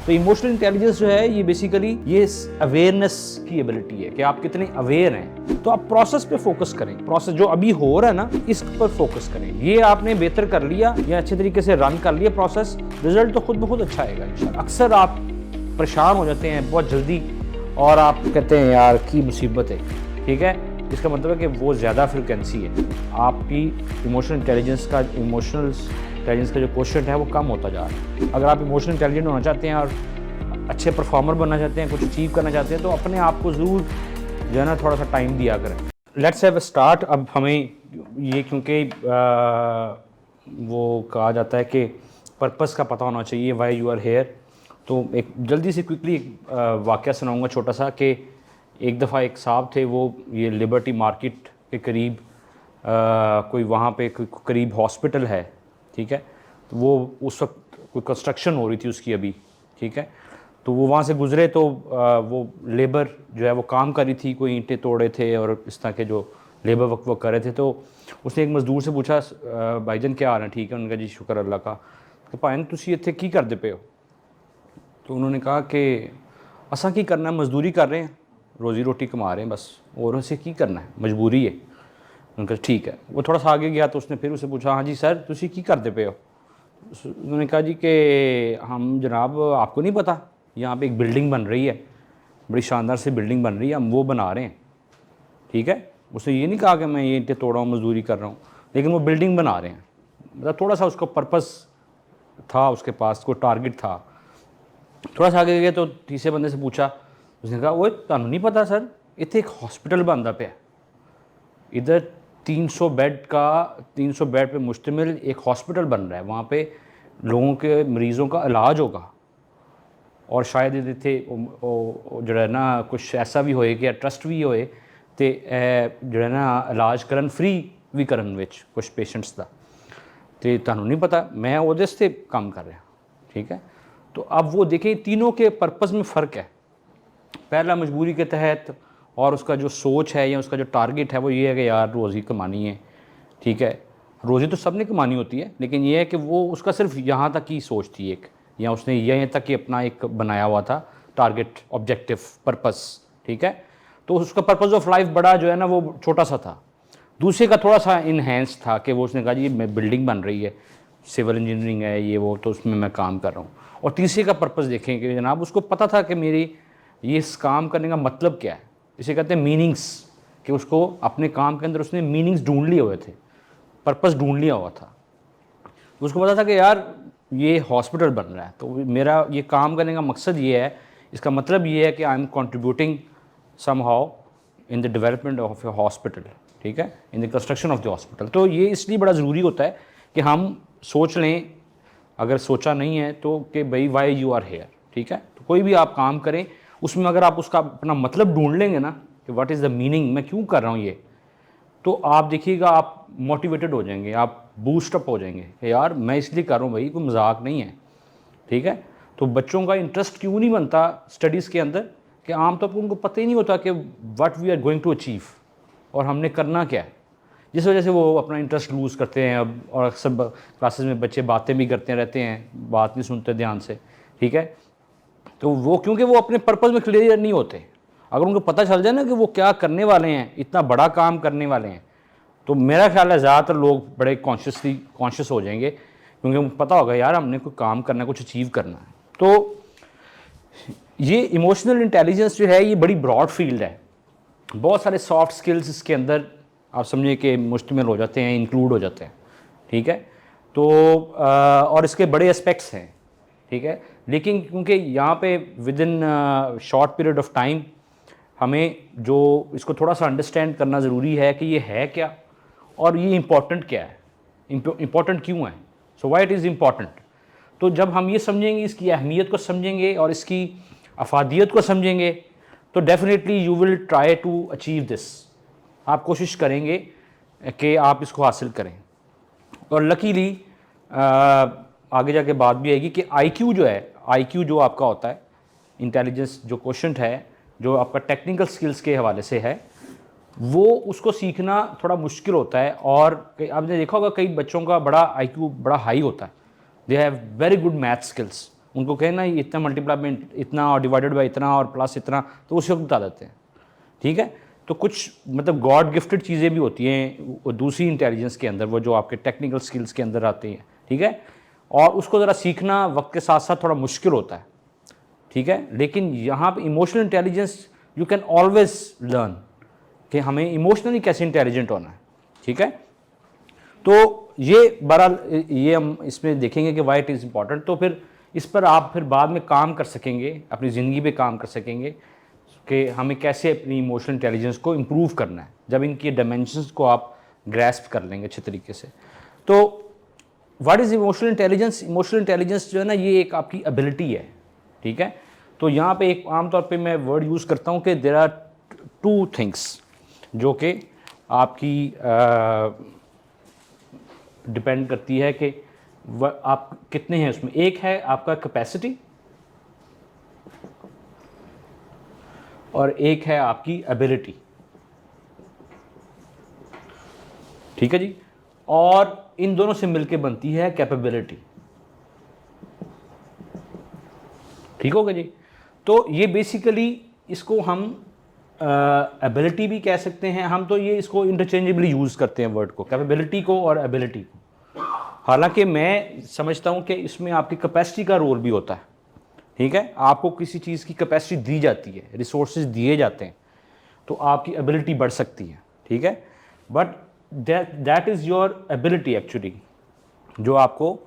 तो emotional intelligence जो है ये बेसिकली ये अवेयरनेस की एबिलिटी है कि आप कितने अवेयर हैं। तो आप प्रोसेस पे फोकस करें, प्रोसेस जो अभी हो रहा है ना इस पर फोकस करें। ये आपने बेहतर कर लिया या अच्छे तरीके से रन कर लिया प्रोसेस, रिजल्ट तो खुद ब खुद अच्छा आएगा इंशाल्लाह। अक्सर आप परेशान हो जाते हैं बहुत जल्दी और आप कहते हैं यार की मुसीबत है, ठीक है, इसका मतलब है कि वो ज़्यादा फ्रिक्वेंसी है आपकी इमोशनल इंटेलिजेंस का जो क्वेश्चन है वो कम होता जा रहा है। अगर आप इमोशनल इंटेलिजेंट होना चाहते हैं और अच्छे परफॉर्मर बनना चाहते हैं, कुछ अचीव करना चाहते हैं, तो अपने आप को ज़रूर जो है ना थोड़ा सा टाइम दिया करें। Let's have a start. अब हमें ये क्योंकि वो कहा जाता है कि पर्पस का पता होना चाहिए, वाई यू आर हेयर, तो एक जल्दी से क्विकली एक वाक़या सुनाऊंगा छोटा सा कि एक दफ़ा एक साहब थे, वो ये लिबर्टी मार्केट के करीब कोई वहाँ पे करीब हॉस्पिटल है, ठीक है, तो वो उस वक्त कोई कंस्ट्रक्शन हो रही थी उसकी अभी, ठीक है, तो वो वहाँ से गुज़रे तो वो लेबर जो है वो काम कर रही थी, कोई ईंटें तोड़े थे और इस तरह के जो लेबर वक्त वो कर रहे थे। तो उसने एक मज़दूर से पूछा भाईजान क्या हाल है, ठीक है, उन्होंने कहा जी शुक्र अल्लाह का, तो भाई तुसी इत्थे की करदे पे हो? तो उन्होंने कहा कि असा की करना है, मजदूरी कर रहे हैं, रोज़ी रोटी कमा रहे हैं बस, और उसे की करना है, मजबूरी है। उन्होंने कहा ठीक है। वो थोड़ा सा आगे गया तो उसने फिर उसे पूछा हाँ जी सर तुसी की करदे पे हो? उन्होंने कहा जी कि हम जनाब आपको नहीं पता यहाँ पे एक बिल्डिंग बन रही है, बड़ी शानदार सी बिल्डिंग बन रही है, हम वो बना रहे हैं, ठीक है। उसने ये नहीं कहा कि मैं ये ईंटें तोड़ रहा हूँ, मजदूरी कर रहा हूँ, लेकिन वो बिल्डिंग बना रहे हैं। मतलब थोड़ा सा उसका पर्पस था, उसके पास कोई टारगेट था। थोड़ा सा आगे गए तो तीसरे बंदे से पूछा, उसने कहा वो तुहानू नहीं पता सर इत्थे एक हॉस्पिटल बनता पे, इधर 300 बेड पे मुश्तमिल एक हॉस्पिटल बन रहा है, वहाँ पे लोगों के मरीज़ों का इलाज होगा, और शायद इत्थे जो है ना कुछ ऐसा भी होए कि ट्रस्ट भी होए तो जो है ना इलाज करन फ्री भी करन विच कुछ पेशेंट्स का, तो तुहानू नहीं पता, मैं उहदे से काम कर रहा, ठीक है। तो अब वो देखें तीनों के पर्पस में फ़र्क है। पहला मजबूरी के तहत, और उसका जो सोच है या उसका जो टारगेट है वो ये है कि यार रोज़ी कमानी है, ठीक है, रोज़ी तो सब ने कमानी होती है, लेकिन ये है कि वो उसका सिर्फ यहाँ तक ही सोच थी एक, या उसने यहीं तक ही अपना एक बनाया हुआ था टारगेट, ऑब्जेक्टिव, पर्पस, ठीक है। तो उसका पर्पस ऑफ लाइफ बड़ा जो है ना वो छोटा सा था। दूसरे का थोड़ा सा इन्हेंस था कि वो उसने कहा जी मैं बिल्डिंग बन रही है, सिविल इंजीनियरिंग है ये वो, तो उसमें मैं काम कर रहा हूँ। और तीसरे का पर्पस देखें कि जनाब उसको पता था कि मेरी ये इस काम करने का मतलब क्या है, इसे कहते हैं मीनिंग्स, कि उसको अपने काम के अंदर उसने मीनिंग्स ढूंढ लिए हुए थे, पर्पस ढूंढ लिया हुआ था। उसको पता था कि यार ये हॉस्पिटल बन रहा है तो मेरा ये काम करने का मकसद ये है, इसका मतलब ये है कि I am contributing somehow in the development of a hospital, ठीक है, in the construction of the hospital. तो ये इसलिए बड़ा ज़रूरी होता है कि हम सोच लें, अगर सोचा नहीं है तो कि भाई वाई यू आर हेयर, ठीक है। तो कोई भी आप काम करें उसमें अगर आप उसका अपना मतलब ढूंढ लेंगे ना कि व्हाट इज़ द मीनिंग, मैं क्यों कर रहा हूँ ये, तो आप देखिएगा आप मोटिवेटेड हो जाएंगे, आप बूस्टअप हो जाएंगे कि यार मैं इसलिए कर रहा हूँ भाई, कोई मजाक नहीं है, ठीक है। तो बच्चों का इंटरेस्ट क्यों नहीं बनता स्टडीज़ के अंदर कि आमतौर पर उनको पता ही नहीं होता कि what we are going to achieve और हमने करना क्या है, जिस वजह से वो अपना इंटरेस्ट लूज़ करते हैं। अब और अक्सर क्लासेस में बच्चे बातें भी करते रहते हैं, बात नहीं सुनते ध्यान से, ठीक है। तो वो क्योंकि वो अपने पर्पस में क्लियर नहीं होते। अगर उनको पता चल जाए ना कि वो क्या करने वाले हैं, इतना बड़ा काम करने वाले हैं, तो मेरा ख्याल है ज़्यादातर लोग बड़े कॉन्शियस हो जाएंगे, क्योंकि उनको पता होगा यार हमने कोई काम करना है, कुछ अचीव करना है। तो ये इमोशनल इंटेलिजेंस जो है ये बड़ी ब्रॉड फील्ड है, बहुत सारे सॉफ्ट स्किल्स इसके अंदर आप समझिए कि मुश्तमिल हो जाते हैं, इंक्लूड हो जाते हैं, ठीक है। तो और इसके बड़े एस्पेक्ट्स हैं, ठीक है, लेकिन क्योंकि यहाँ पे with in short period of time हमें जो इसको थोड़ा सा अंडरस्टैंड करना ज़रूरी है कि ये है क्या और ये इम्पॉर्टेंट क्या है, इम्पॉर्टेंट क्यों है, so why it is important. तो जब हम ये समझेंगे, इसकी अहमियत को समझेंगे और इसकी अफादियत को समझेंगे, तो definitely you will try to achieve this, आप कोशिश करेंगे कि आप इसको हासिल करें। और लकीली आगे जाके बात भी आएगी कि आईक्यू जो है, आईक्यू जो आपका होता है, इंटेलिजेंस जो क्वेश्चन है, जो आपका टेक्निकल स्किल्स के हवाले से है, वो उसको सीखना थोड़ा मुश्किल होता है। और आपने देखा होगा कई बच्चों का बड़ा आईक्यू बड़ा हाई होता है, they have very good math skills, उनको कहें ना ये इतना मल्टीप्लाई में इतना और डिवाइडेड बाई इतना और प्लस इतना, तो उस वक्त बता देते हैं। ठीक है, तो कुछ मतलब गॉड गिफ्टेड चीज़ें भी होती हैं वो दूसरी इंटेलिजेंस के अंदर, वो जो आपके टेक्निकल स्किल्स के अंदर आती हैं। ठीक है, और उसको ज़रा सीखना वक्त के साथ साथ थोड़ा मुश्किल होता है। ठीक है, लेकिन यहाँ पे emotional intelligence you can always learn कि हमें इमोशनली कैसे इंटेलिजेंट होना है। ठीक है, तो ये बहरहाल ये हम इसमें देखेंगे कि वाई इट इज़ इम्पॉर्टेंट। तो फिर इस पर आप फिर बाद में काम कर सकेंगे, अपनी ज़िंदगी पे काम कर सकेंगे कि हमें कैसे अपनी इमोशनल इंटेलिजेंस को इम्प्रूव करना है, जब इनकी डायमेंशंस को आप ग्रैस्प कर लेंगे अच्छे तरीके से। तो what is emotional intelligence? Emotional intelligence जो है ना, ये एक आपकी एबिलिटी है। ठीक है, तो यहाँ पे एक आमतौर पे मैं वर्ड यूज़ करता हूँ कि देयर आर टू थिंग्स जो कि आपकी डिपेंड करती है कि आप कितने हैं उसमें। एक है आपका कैपेसिटी और एक है आपकी एबिलिटी। ठीक है जी, और इन दोनों से मिलके बनती है कैपेबिलिटी। ठीक होगा जी, तो ये बेसिकली इसको हम एबिलिटी भी कह सकते हैं हम, तो ये इसको इंटरचेंजेबली यूज़ करते हैं वर्ड को, कैपेबिलिटी को और एबिलिटी को। हालांकि मैं समझता हूँ कि इसमें आपकी कैपेसिटी का रोल भी होता है। ठीक है, आपको किसी चीज़ की कैपेसिटी दी जाती है, रिसोर्सेज दिए जाते हैं, तो आपकी एबिलिटी बढ़ सकती है। ठीक है, but that is your ability actually, जो आपको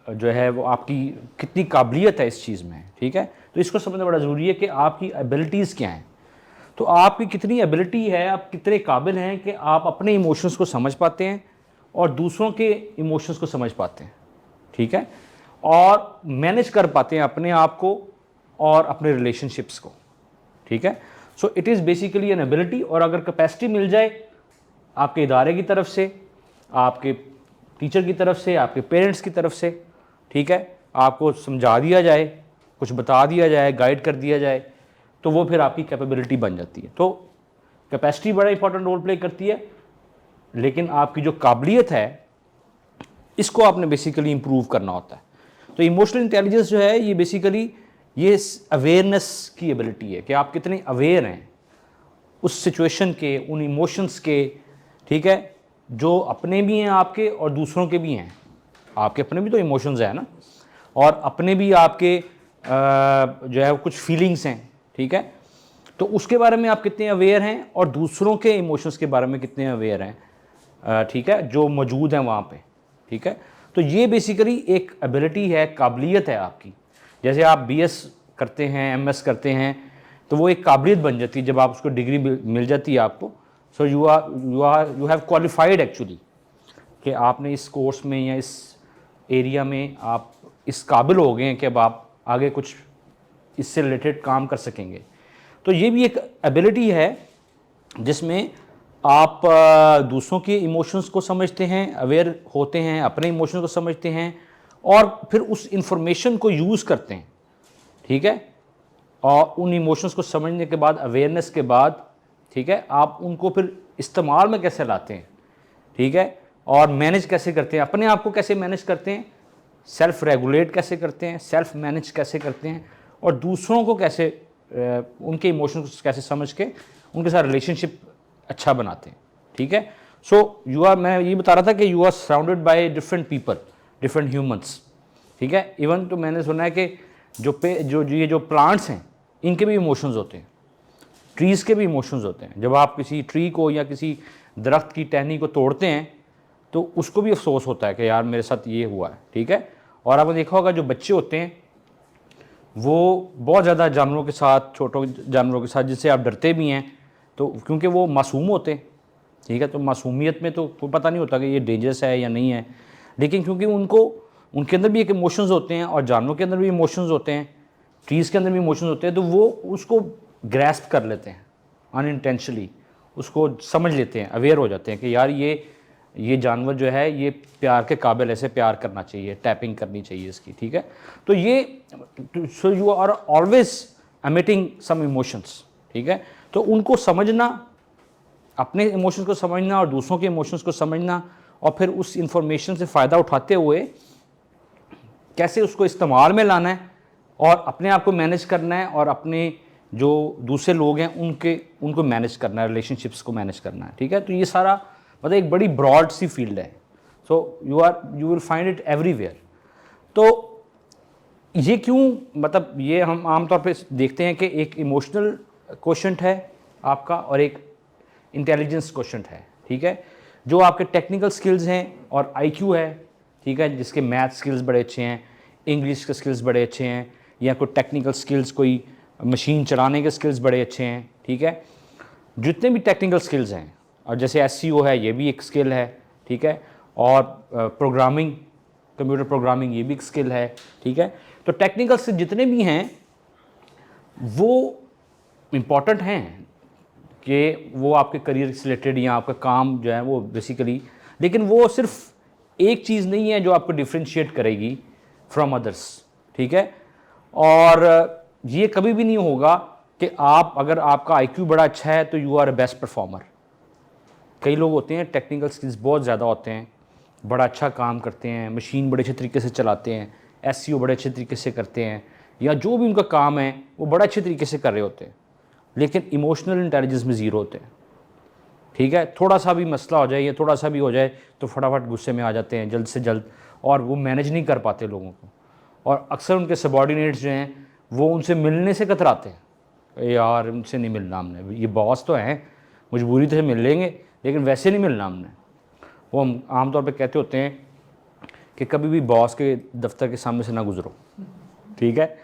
जो है वो आपकी कितनी काबिलियत है इस चीज़ में। ठीक है, तो इसको समझना बड़ा ज़रूरी है कि आपकी एबिलिटीज़ क्या हैं। तो आपकी कितनी एबिलिटी है, आप कितने काबिल हैं कि आप अपने इमोशंस को समझ पाते हैं और दूसरों के इमोशंस को समझ पाते हैं। ठीक है, और मैनेज कर पाते हैं अपने आप को और अपने रिलेशनशिप्स को। ठीक है, so it is basically an ability. और अगर कैपेसिटी मिल जाए आपके इदारे की तरफ से, आपके टीचर की तरफ से, आपके पेरेंट्स की तरफ से, ठीक है, आपको समझा दिया जाए, कुछ बता दिया जाए, गाइड कर दिया जाए, तो वो फिर आपकी कैपेबिलिटी बन जाती है। तो कैपेसिटी बड़ा इंपॉर्टेंट रोल प्ले करती है, लेकिन आपकी जो काबिलियत है इसको आपने बेसिकली इंप्रूव करना होता है। तो इमोशनल इंटेलिजेंस जो है ये बेसिकली ये अवेयरनेस की एबिलिटी है कि आप कितने अवेयर हैं उस सिचुएशन के, उन इमोशंस के। ठीक है, जो अपने भी हैं आपके और दूसरों के भी हैं। आपके अपने भी तो इमोशंस हैं ना, और अपने भी आपके जो है कुछ फीलिंग्स हैं। ठीक है, तो उसके बारे में आप कितने अवेयर हैं और दूसरों के इमोशंस के बारे में कितने अवेयर हैं। ठीक है, जो मौजूद हैं वहाँ पे। ठीक है, तो ये बेसिकली एक एबिलिटी है, काबिलियत है आपकी। जैसे आप बीएस करते हैं, एमएस करते हैं, तो वो एक काबिलियत बन जाती है जब आप उसको डिग्री मिल जाती है आपको। So you have qualified actually कि आपने इस कोर्स में या इस एरिया में आप इस काबिल हो गए हैं कि अब आप आगे कुछ इससे रिलेटेड काम कर सकेंगे। तो ये भी एक एबिलिटी है जिसमें आप दूसरों के इमोशंस को समझते हैं, अवेयर होते हैं, अपने इमोशंस को समझते हैं और फिर उस इंफॉर्मेशन को यूज़ करते हैं। ठीक है, और उन इमोशंस को समझने के बाद, अवेयरनेस के बाद, ठीक है, आप उनको फिर इस्तेमाल में कैसे लाते हैं। ठीक है, और मैनेज कैसे करते हैं, अपने आप को कैसे मैनेज करते हैं, सेल्फ रेगुलेट कैसे करते हैं, सेल्फ मैनेज कैसे करते हैं, और दूसरों को कैसे उनके इमोशंस को कैसे समझ के उनके साथ रिलेशनशिप अच्छा बनाते हैं। ठीक है, सो मैं ये बता रहा था कि you are surrounded by different people, different humans. ठीक है, इवन तो मैंने सुना है कि जो प्लांट्स हैं इनके भी इमोशंस होते हैं, ट्रीज़ के भी इमोशंस होते हैं। जब आप किसी ट्री को या किसी दरख्त की टहनी को तोड़ते हैं तो उसको भी अफसोस होता है कि यार मेरे साथ ये हुआ है। ठीक है, और आपने देखा होगा जो बच्चे होते हैं वो बहुत ज़्यादा जानवरों के साथ, छोटों जानवरों के साथ, जिससे आप डरते भी हैं, तो क्योंकि वो मासूम होते हैं। ठीक है, तो मासूमियत में तो कोई पता नहीं होता कि ये डेंजरस है या नहीं है, लेकिन क्योंकि उनके अंदर भी एक इमोशंस होते हैं और जानवरों के अंदर भी इमोशंस होते हैं, ट्रीज़ के अंदर भी इमोशंस होते हैं, तो वो उसको ग्रैस्प कर लेते हैं अनइंटेंशनली, उसको समझ लेते हैं, अवेयर हो जाते हैं कि यार ये जानवर जो है ये प्यार के काबिल, ऐसे प्यार करना चाहिए, टैपिंग करनी चाहिए इसकी। ठीक है, तो ये so you are always emitting some emotions. ठीक है, तो उनको समझना, अपने इमोशंस को समझना और दूसरों के इमोशंस को समझना, और फिर उस इंफॉर्मेशन से फ़ायदा उठाते हुए कैसे उसको इस्तेमाल में लाना है और अपने आप को मैनेज करना है और अपने जो दूसरे लोग हैं उनको मैनेज करना है, रिलेशनशिप्स को मैनेज करना है, ठीक है। तो ये सारा मतलब एक बड़ी ब्रॉड सी फील्ड है। So you will find it everywhere. तो ये क्यों, मतलब ये हम आमतौर पे देखते हैं कि एक इमोशनल क्वोशंट है आपका और एक इंटेलिजेंस क्वोशंट है, ठीक है। जो आपके टेक्निकल स्किल्स हैं और आईक्यू है, ठीक है, जिसके मैथ स्किल्स बड़े अच्छे हैं, इंग्लिश के स्किल्स बड़े अच्छे हैं, या कोई टेक्निकल स्किल्स, कोई मशीन चलाने के स्किल्स बड़े अच्छे हैं, ठीक है। जितने भी टेक्निकल स्किल्स हैं, और जैसे एससीओ है ये भी एक स्किल है, ठीक है, और प्रोग्रामिंग, कंप्यूटर प्रोग्रामिंग ये भी एक स्किल है, ठीक है। तो टेक्निकल से जितने भी हैं वो इम्पॉर्टेंट हैं कि वो आपके करियर से रिलेटेड या आपका काम जो है वो बेसिकली, लेकिन वो सिर्फ एक चीज़ नहीं है जो आपको डिफ्रेंशिएट करेगी फ्रॉम अदर्स, ठीक है। और ये कभी भी नहीं होगा कि आप, अगर आपका आईक्यू बड़ा अच्छा है तो you are a best performer. कई लोग होते हैं टेक्निकल स्किल्स बहुत ज़्यादा होते हैं, बड़ा अच्छा काम करते हैं, मशीन बड़े अच्छे तरीके से चलाते हैं, एसईओ बड़े अच्छे तरीके से करते हैं, या जो भी उनका काम है वो बड़ा अच्छे तरीके से कर रहे होते हैं, लेकिन इमोशनल इंटेलिजेंस में ज़ीरो होते हैं, ठीक है। थोड़ा सा भी मसला हो जाए या थोड़ा सा भी हो जाए तो फटाफट गुस्से में आ जाते हैं जल्द से जल्द, और वो मैनेज नहीं कर पाते लोगों को। और अक्सर उनके सबॉर्डिनेट्स जो हैं वो उनसे मिलने से कतराते हैं, यार उनसे नहीं मिलना हमने, ये बॉस तो हैं, मजबूरी तो से मिल लेंगे लेकिन वैसे नहीं मिलना हमने। वो हम आमतौर पे कहते होते हैं कि कभी भी बॉस के दफ्तर के सामने से ना गुजरो, ठीक है।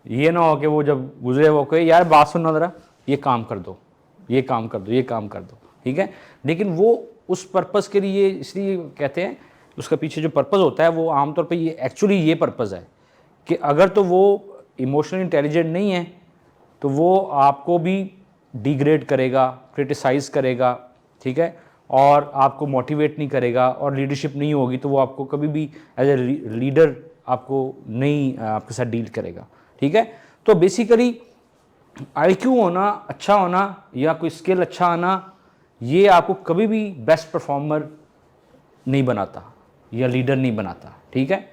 ये ना हो कि वो जब गुजरे वो कहे यार बात सुनना ज़रा, ये काम कर दो, ये काम कर दो, ये काम कर दो, ठीक है। लेकिन वो उस पर्पज़ के लिए, इसलिए कहते हैं उसका पीछे जो पर्पज़ होता है वो आमतौर पे ये एक्चुअली ये पर्पज़ है कि अगर तो वो इमोशनल इंटेलिजेंट नहीं है तो वो आपको भी डिग्रेड करेगा, क्रिटिसाइज़ करेगा, ठीक है, और आपको मोटिवेट नहीं करेगा, और लीडरशिप नहीं होगी तो वो आपको कभी भी एज ए लीडर आपको नहीं आपके साथ डील करेगा, ठीक है। तो बेसिकली आईक्यू होना, अच्छा होना, या कोई स्किल अच्छा आना, ये आपको कभी भी बेस्ट परफॉर्मर नहीं बनाता या लीडर नहीं बनाता, ठीक है।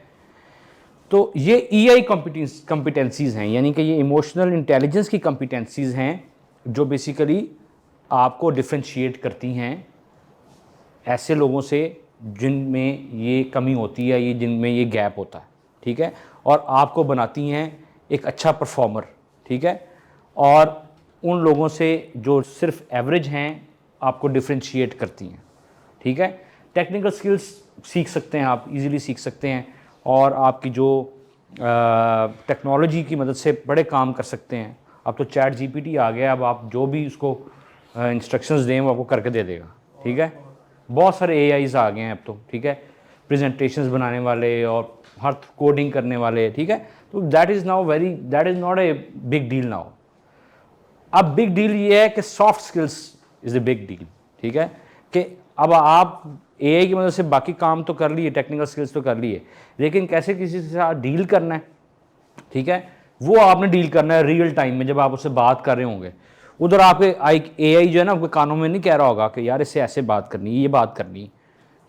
तो ये ईआई कॉम्पिटेंसीज़ हैं, यानी कि ये इमोशनल इंटेलिजेंस की कॉम्पिटेंसीज़ हैं जो बेसिकली आपको डिफ्रेंशिएट करती हैं ऐसे लोगों से जिनमें ये कमी होती है, ये जिनमें ये गैप होता है, ठीक है, और आपको बनाती हैं एक अच्छा परफॉर्मर, ठीक है। और उन लोगों से जो सिर्फ एवरेज हैं आपको डिफ्रेंशिएट करती हैं, ठीक है। टेक्निकल स्किल्स सीख सकते हैं आप, इजीली सीख सकते हैं, और आपकी जो टेक्नोलॉजी की मदद से बड़े काम कर सकते हैं। अब तो चैट जीपीटी आ गया, अब आप जो भी उसको इंस्ट्रक्शंस दें वो आपको करके दे देगा, ठीक है। बहुत सारे एआईज़ आ गए हैं अब तो, ठीक है, प्रेजेंटेशंस बनाने वाले और हर कोडिंग करने वाले, ठीक है। तो that is not a big deal now. अब बिग डील ये है कि soft skills is the big deal, ठीक है, कि अब आप एआई की मदद से बाकी काम तो कर लिए, टेक्निकल स्किल्स तो कर लिए, लेकिन कैसे किसी के साथ डील करना है, ठीक है, वो आपने डील करना है रियल टाइम में जब आप उससे बात कर रहे होंगे। उधर आपके एआई जो है ना आपके कानों में नहीं कह रहा होगा कि यार इससे ऐसे बात करनी है, ये बात करनी है,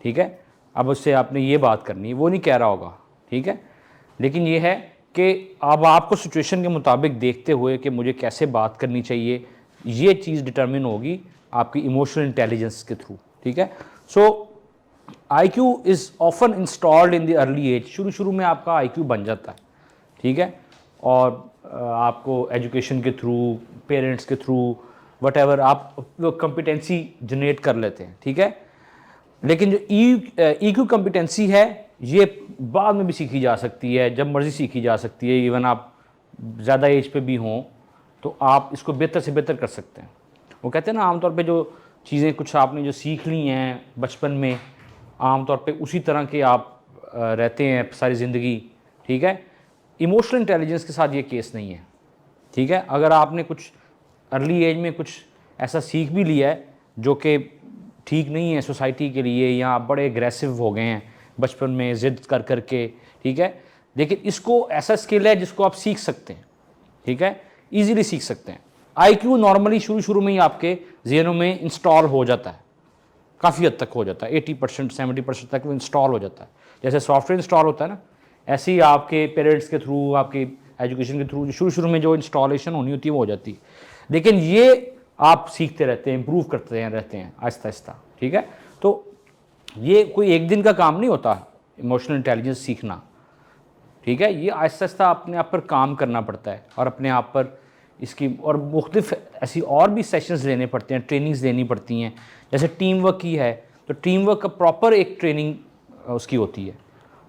ठीक है, अब उससे आपने ये बात करनी है, वो नहीं कह रहा होगा, ठीक है। लेकिन ये है कि अब आपको सिचुएशन के मुताबिक देखते हुए कि मुझे कैसे बात करनी चाहिए, ये चीज़ डिटर्मिन होगी आपकी इमोशनल इंटेलिजेंस के थ्रू, ठीक है। So IQ is often installed in the early age, शुरू में आपका आईक्यू बन जाता है, ठीक है, और आपको एजुकेशन के थ्रू, पेरेंट्स के थ्रू, वटेवर आप कॉम्पिटेंसी जनरेट कर लेते हैं, ठीक है। लेकिन जो ईक्यू कॉम्पिटेंसी है ये बाद में भी सीखी जा सकती है, जब मर्ज़ी सीखी जा सकती है, इवन आप ज़्यादा एज पे भी हों तो आप इसको बेहतर से बेहतर कर सकते हैं। वो कहते हैं ना आमतौर पे जो चीज़ें कुछ आपने जो सीख ली हैं बचपन में, आमतौर पे उसी तरह के आप रहते हैं सारी ज़िंदगी, ठीक है। इमोशनल इंटेलिजेंस के साथ ये केस नहीं है, ठीक है। अगर आपने कुछ अर्ली एज में कुछ ऐसा सीख भी लिया है जो कि ठीक नहीं है सोसाइटी के लिए, या आप बड़े एग्रेसिव हो गए हैं बचपन में ज़िद कर कर के, ठीक है, लेकिन इसको ऐसा स्किल है जिसको आप सीख सकते हैं, ठीक है, ईजीली सीख सकते हैं। आईक्यू नॉर्मली शुरू में ही आपके ज़हनों में इंस्टॉल हो जाता है, काफ़ी हद तक हो जाता है, 80% 70% तक वो इंस्टॉल हो जाता है। जैसे सॉफ्टवेयर इंस्टॉल होता है ना, ऐसे ही आपके पेरेंट्स के थ्रू, आपके एजुकेशन के थ्रू शुरू शुरू में जो इंस्टॉलेशन होनी होती है वो हो जाती है, लेकिन ये आप सीखते रहते हैं, इम्प्रूव करते हैं रहते हैं आहिस्ता आहिस्ता, ठीक है। तो ये कोई एक दिन का काम नहीं होता इमोशनल इंटेलिजेंस सीखना, ठीक है। ये आहिस्ता आहिस्ता अपने आप पर काम करना पड़ता है और अपने आप पर इसकी और मुख्तलिफ ऐसी और भी सेशंस लेने पड़ते हैं, ट्रेनिंग्स लेनी पड़ती हैं। जैसे टीम वर्क की है तो टीम वर्क का प्रॉपर एक ट्रेनिंग उसकी होती है,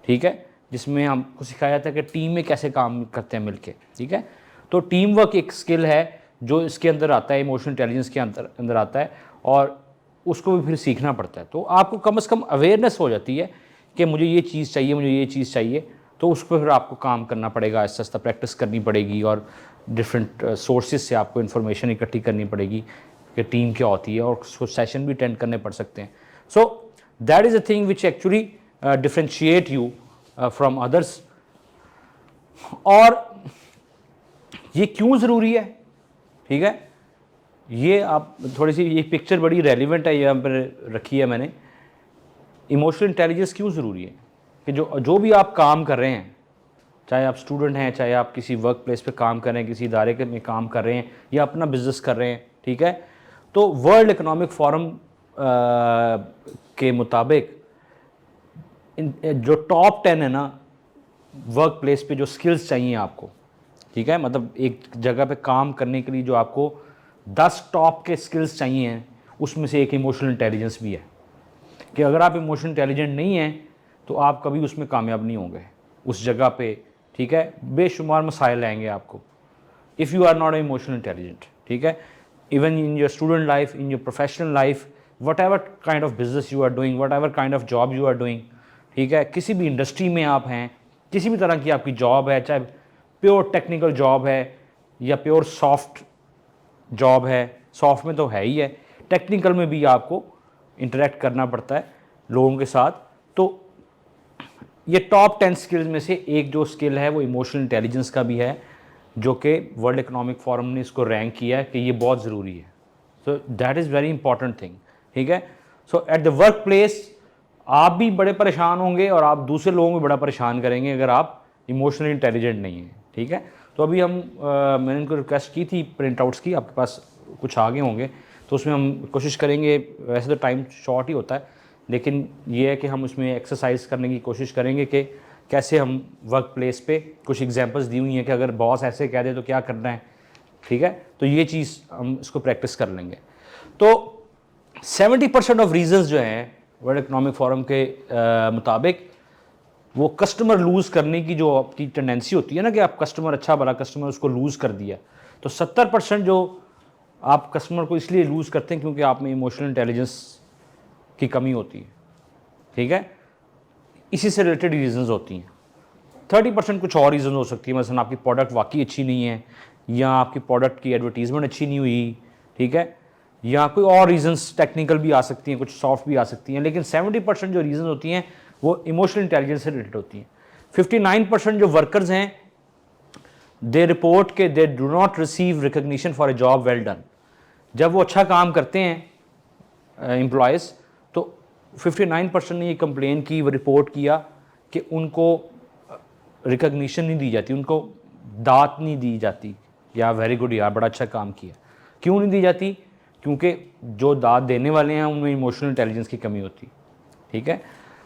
ठीक है, जिसमें हमको सिखाया जाता है कि टीम में कैसे काम करते हैं मिलके, ठीक है। तो टीम वर्क एक स्किल है जो इसके अंदर आता है, इमोशनल इंटेलिजेंस के अंदर आता है, और उसको भी फिर सीखना पड़ता है। तो आपको कम से कम अवेयरनेस हो जाती है कि मुझे ये चीज़ चाहिए, मुझे ये चीज़ चाहिए, तो उस पर फिर आपको काम करना पड़ेगा, आहिस्ता आहिस्ता प्रैक्टिस करनी पड़ेगी और डिफरेंट सोर्सेज से आपको इन्फॉर्मेशन इकट्ठी करनी पड़ेगी कि टीम क्या होती है, और उसको सेशन भी अटेंड करने पड़ सकते हैं। So that is a thing which actually differentiate you from others. और ये क्यों ज़रूरी है, ठीक है, ये आप थोड़ी सी, ये पिक्चर बड़ी रेलिवेंट है, यहाँ पर रखी है मैंने। इमोशनल इंटेलिजेंस क्यों ज़रूरी है कि जो भी आप काम कर रहे हैं, चाहे आप स्टूडेंट हैं, चाहे आप किसी वर्क प्लेस पे काम कर रहे हैं, किसी इदारे में काम कर रहे हैं, या अपना बिजनेस कर रहे हैं, ठीक है, तो वर्ल्ड इकोनॉमिक फोरम के मुताबिक जो टॉप 10 है ना वर्क प्लेस पे, जो स्किल्स चाहिए आपको, ठीक है, मतलब एक जगह पे काम करने के लिए जो आपको 10 टॉप के स्किल्स चाहिए हैं, उसमें से एक इमोशनल इंटेलिजेंस भी है। कि अगर आप इमोशनल इंटेलिजेंट नहीं हैं तो आप कभी उसमें कामयाब नहीं होंगे उस जगह पे, ठीक है। बेशुमार मसाइल आएंगे आपको if you are not emotional intelligent, ठीक है। Even in your student life, in your professional life, whatever kind of business you are doing, whatever kind of job you are doing, ठीक है, किसी भी industry में आप हैं, किसी भी तरह की आपकी जॉब है, चाहे प्योर टेक्निकल जॉब है या प्योर सॉफ्ट जॉब है, सॉफ्ट में तो है ही है, टेक्निकल में भी आपको इंटरेक्ट करना पड़ता है लोगों के साथ। तो ये टॉप 10 स्किल्स में से एक जो स्किल है वो इमोशनल इंटेलिजेंस का भी है, जो कि वर्ल्ड इकोनॉमिक फोरम ने इसको रैंक किया है कि ये बहुत ज़रूरी है। So that is very important thing, ठीक है। सो एट द वर्क प्लेस आप भी बड़े परेशान होंगे और आप दूसरे लोगों को बड़ा परेशान करेंगे अगर आप इमोशनली इंटेलिजेंट नहीं हैं, ठीक है। तो अभी हम मैंने इनको रिक्वेस्ट की थी प्रिंट आउट्स की, आपके पास कुछ आगे होंगे, तो उसमें हम कोशिश करेंगे, वैसे तो टाइम शॉर्ट ही होता है, लेकिन ये है कि हम उसमें एक्सरसाइज करने की कोशिश करेंगे कि कैसे हम वर्क प्लेस पे कुछ एग्जांपल्स दी हुई हैं कि अगर बॉस ऐसे कह दे तो क्या करना है, ठीक है। तो ये चीज़ हम इसको प्रैक्टिस कर लेंगे। तो 70% ऑफ रीजंस जो हैं वर्ल्ड इकोनॉमिक फोरम के मुताबिक, वो कस्टमर लूज़ करने की जो आपकी टेंडेंसी होती है ना, कि आप कस्टमर, अच्छा भला कस्टमर, उसको लूज़ कर दिया, तो 70% जो आप कस्टमर को इसलिए लूज़ करते हैं क्योंकि आप में इमोशनल इंटेलिजेंस की कमी होती है, ठीक है। इसी से रिलेटेड रीजंस होती हैं। 30% कुछ और रीज़न हो सकती है, मसलन आपकी प्रोडक्ट वाकई अच्छी नहीं है, या आपकी प्रोडक्ट की एडवर्टीजमेंट अच्छी नहीं हुई, ठीक है, या कोई और रीजंस टेक्निकल भी आ सकती हैं, कुछ सॉफ्ट भी आ सकती हैं, लेकिन 70% जो रीजन होती हैं वो इमोशनल इंटेलिजेंस से रिलेटेड होती हैं। 59% जो वर्कर्स हैं, दे रिपोर्ट के they do not receive recognition for a job well done. जब वो अच्छा काम करते हैं एम्प्लॉयज़, तो 59% ने ये कंप्लेन की, वो रिपोर्ट किया कि उनको रिकग्निशन नहीं दी जाती, उनको दात नहीं दी जाती, या वेरी गुड यार बड़ा अच्छा काम किया। क्यों नहीं दी जाती? क्योंकि जो दात देने वाले हैं उनमें इमोशनल इंटेलिजेंस की कमी होती, ठीक है।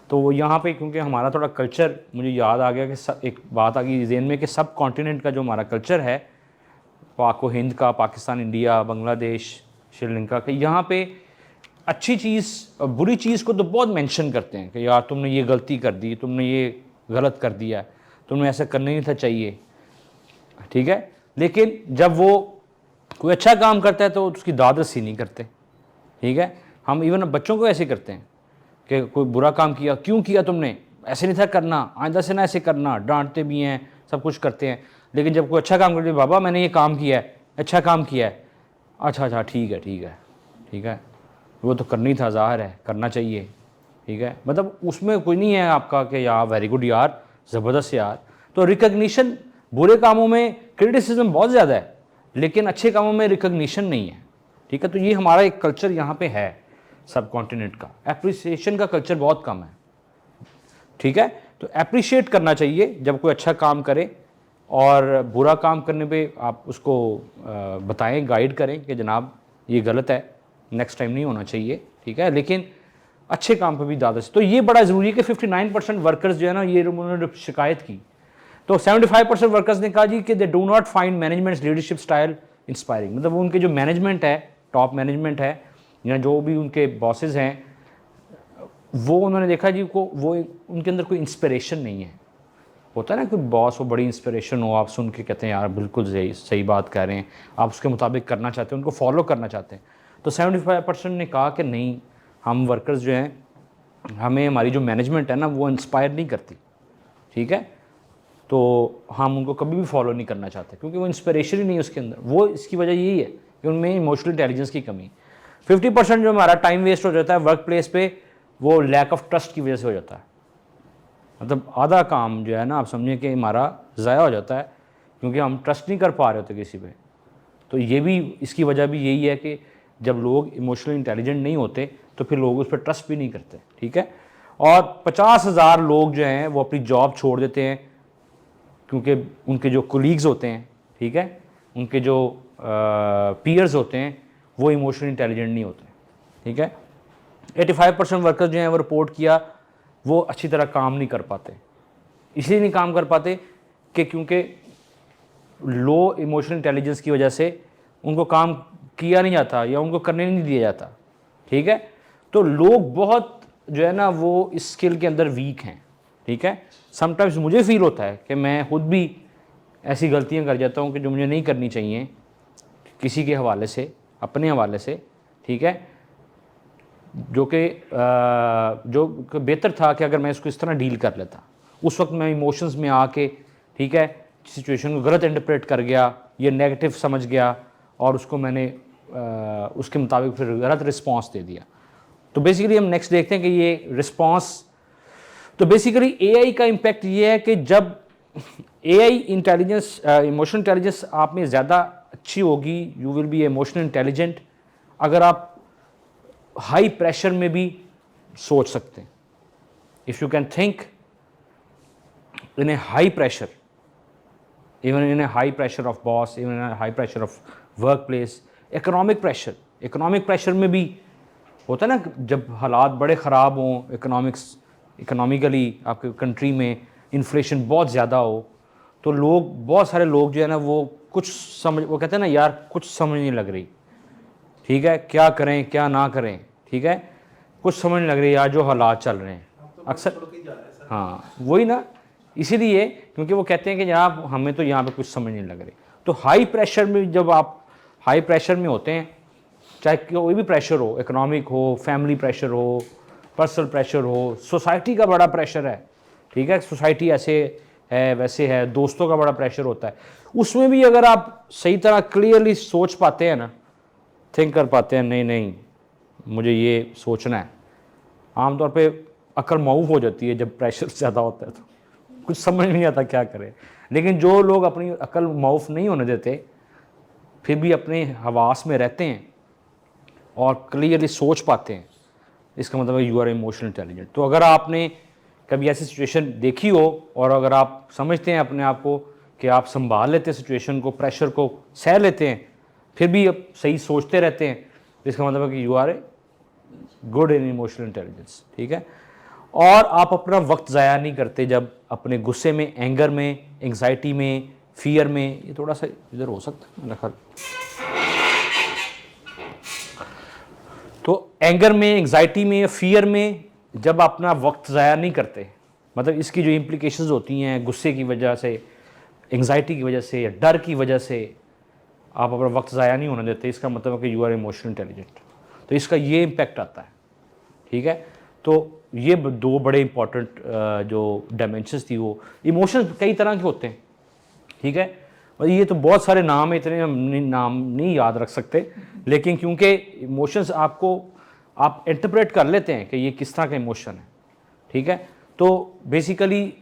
तो वो यहाँ पे, क्योंकि हमारा थोड़ा कल्चर, मुझे याद आ गया कि एक बात आ गई ज़हन में कि सब कॉन्टिनेंट का जो हमारा कल्चर है, पाक व हिंद का, पाकिस्तान, इंडिया, बांग्लादेश, श्रीलंका के, यहाँ पे अच्छी चीज़ और बुरी चीज़ को तो बहुत मेंशन करते हैं कि यार तुमने ये गलती कर दी, तुमने ये गलत कर दिया, तुमने ऐसा करना नहीं था चाहिए, ठीक है। लेकिन जब वो कोई अच्छा काम करता है तो उसकी दाद रसी नहीं करते, ठीक है। हम इवन बच्चों को ऐसे करते हैं कि कोई बुरा काम किया, क्यों किया तुमने, ऐसे नहीं था करना, आइंदा से ना ऐसे करना, डांटते भी हैं, सब कुछ करते हैं। लेकिन जब कोई अच्छा काम करते, बाबा मैंने ये काम किया है, अच्छा काम किया है, अच्छा अच्छा ठीक है ठीक है ठीक है, वो तो करनी था, ज़ाहिर है करना चाहिए, ठीक है। मतलब उसमें कोई नहीं है आपका कि यार वेरी गुड यार, ज़बरदस्त यार। तो रिकग्निशन, बुरे कामों में क्रिटिसिज्म बहुत ज़्यादा है, लेकिन अच्छे कामों में रिकग्निशन नहीं है, ठीक है। तो ये हमारा एक कल्चर यहाँ पे है सब कॉन्टिनेंट का, एप्रिसिएशन का कल्चर बहुत कम है, ठीक है। तो अप्रिशिएट करना चाहिए जब कोई अच्छा काम करे, और बुरा काम करने पे आप उसको बताएं, गाइड करें कि जनाब ये गलत है, नेक्स्ट टाइम नहीं होना चाहिए, ठीक है। लेकिन अच्छे काम पे भी ज़्यादा से, तो ये बड़ा ज़रूरी है कि 59% वर्कर्स जो है ना, ये उन्होंने शिकायत की, तो 75% वर्कर्स ने कहा जी कि they do not find managements leadership style inspiring. मतलब उनके जो मैनेजमेंट है, टॉप मैनेजमेंट है, या जो भी उनके बॉसेस हैं, वो उन्होंने देखा जी को वो उनके अंदर कोई इंस्पिरेशन नहीं है। होता है ना, कोई बॉस हो, बड़ी इंस्पिरेशन हो, आप सुन के कहते हैं यार बिल्कुल सही बात कह रहे हैं, आप उसके मुताबिक करना चाहते हैं, उनको फॉलो करना चाहते हैं। तो 75% ने कहा कि नहीं, हम वर्कर्स जो हैं, हमें हमारी जो मैनेजमेंट है ना वो इंस्पायर नहीं करती, ठीक है, तो हम उनको कभी भी फॉलो नहीं करना चाहते, क्योंकि वो इंस्पिरेशन ही नहीं है उसके अंदर। वो इसकी वजह यही है कि उनमें इमोशनल इंटेलिजेंस की कमी। 50% जो हमारा टाइम वेस्ट हो जाता है वर्क प्लेस पे, वो लैक ऑफ ट्रस्ट की वजह से हो जाता है। मतलब आधा काम जो है ना, आप समझें कि हमारा ज़ाया हो जाता है, क्योंकि हम ट्रस्ट नहीं कर पा रहे होते किसी पे। तो ये भी, इसकी वजह भी यही है कि जब लोग इमोशनली इंटेलिजेंट नहीं होते तो फिर लोग उस पर ट्रस्ट भी नहीं करते, ठीक है। और 50,000 लोग जो हैं वो अपनी जॉब छोड़ देते हैं, क्योंकि उनके जो कोलीग्स होते हैं, ठीक है, उनके जो पीयर्स होते हैं, वो इमोशनली इंटेलिजेंट नहीं होते, ठीक है। 85% वर्कर्स जो हैं वो रिपोर्ट किया, वो अच्छी तरह काम नहीं कर पाते। इसलिए नहीं काम कर पाते कि क्योंकि लो इमोशनल इंटेलिजेंस की वजह से उनको काम किया नहीं जाता या उनको करने नहीं दिया जाता, ठीक है। तो लोग बहुत जो है ना वो इस स्किल के अंदर वीक हैं, ठीक है। समटाइम्स मुझे फील होता है कि मैं खुद भी ऐसी गलतियां कर जाता हूं कि जो मुझे नहीं करनी चाहिए, किसी के हवाले से, अपने हवाले से, ठीक है, जो कि जो बेहतर था कि अगर मैं इसको इस तरह डील कर लेता। उस वक्त मैं इमोशंस में आके, ठीक है, सिचुएशन को गलत इंटरप्रेट कर गया, ये नेगेटिव समझ गया, और उसको मैंने उसके मुताबिक फिर गलत रिस्पॉन्स दे दिया। तो बेसिकली हम नेक्स्ट देखते हैं कि ये रिस्पॉन्स, तो बेसिकली एआई का इम्पैक्ट ये है कि जब एआई इंटेलिजेंस, इमोशनल इंटेलिजेंस आप में ज़्यादा अच्छी होगी, you will be emotional intelligent, अगर आप हाई प्रेशर में भी सोच सकते हैं। If you can think in A high pressure, even in A high pressure of boss, even in A high pressure of work place, economic pressure में भी होता है ना, जब हालात बड़े ख़राब हों, इकोनॉमिकली आपके कंट्री में इन्फ्लेशन बहुत ज़्यादा हो, तो लोग, बहुत सारे लोग जो है ना वो वो कहते हैं ना यार कुछ समझ नहीं लग रही, ठीक है, क्या करें क्या ना करें, ठीक है, कुछ समझ नहीं लग रही यार जो हालात चल रहे हैं अक्सर। हाँ वही ना, इसीलिए क्योंकि वो कहते हैं कि जनाब हमें तो यहाँ पे कुछ समझ नहीं लग रही। तो हाई प्रेशर में, जब आप हाई प्रेशर में होते हैं, चाहे कोई भी प्रेशर हो, इकोनॉमिक हो, फैमिली प्रेशर हो, पर्सनल प्रेशर हो, सोसाइटी का बड़ा प्रेशर है, ठीक है, सोसाइटी ऐसे है वैसे है, दोस्तों का बड़ा प्रेशर होता है, उसमें भी अगर आप सही तरह क्लियरली सोच पाते हैं ना, थिंक कर पाते हैं, नहीं नहीं मुझे ये सोचना है, आमतौर पे अकल माऊफ हो जाती है जब प्रेशर ज़्यादा होता है, तो कुछ समझ नहीं आता क्या करें। लेकिन जो लोग अपनी अकल माऊफ नहीं होने देते, फिर भी अपने हवास में रहते हैं और क्लियरली सोच पाते हैं, इसका मतलब है यू आर इमोशनल इंटेलिजेंट। तो अगर आपने कभी ऐसी सिचुएशन देखी हो और अगर आप समझते हैं अपने आप को कि आप संभाल लेते हैं सिचुएशन को, प्रेशर को सह लेते हैं, फिर भी अब सही सोचते रहते हैं, इसका मतलब है कि you are a good in emotional intelligence, ठीक है। और आप अपना वक्त ज़ाया नहीं करते जब अपने गुस्से में, एंगर में, एंग्जाइटी में, फियर में। ये थोड़ा सा इधर हो सकता है मेरा ख्याल। तो एंगर में, एंग्जाइटी में, फियर में जब अपना वक्त ज़ाया नहीं करते, मतलब इसकी जो इम्प्लिकेशंस होती हैं गुस्से की वजह से, एंग्जाइटी की वजह से या डर की वजह से आप अपना वक्त ज़ाया नहीं होने देते, इसका मतलब है कि यू आर इमोशनल इंटेलिजेंट। तो इसका ये इम्पैक्ट आता है, ठीक है। तो ये दो बड़े इंपॉर्टेंट जो डायमेंशंस थी, वो इमोशंस कई तरह के होते हैं, ठीक है। और ये तो बहुत सारे नाम है, इतने नाम नहीं याद रख सकते, लेकिन क्योंकि इमोशंस आपको आप इंटरप्रेट कर लेते हैं कि ये किस तरह का इमोशन है, ठीक है। तो बेसिकली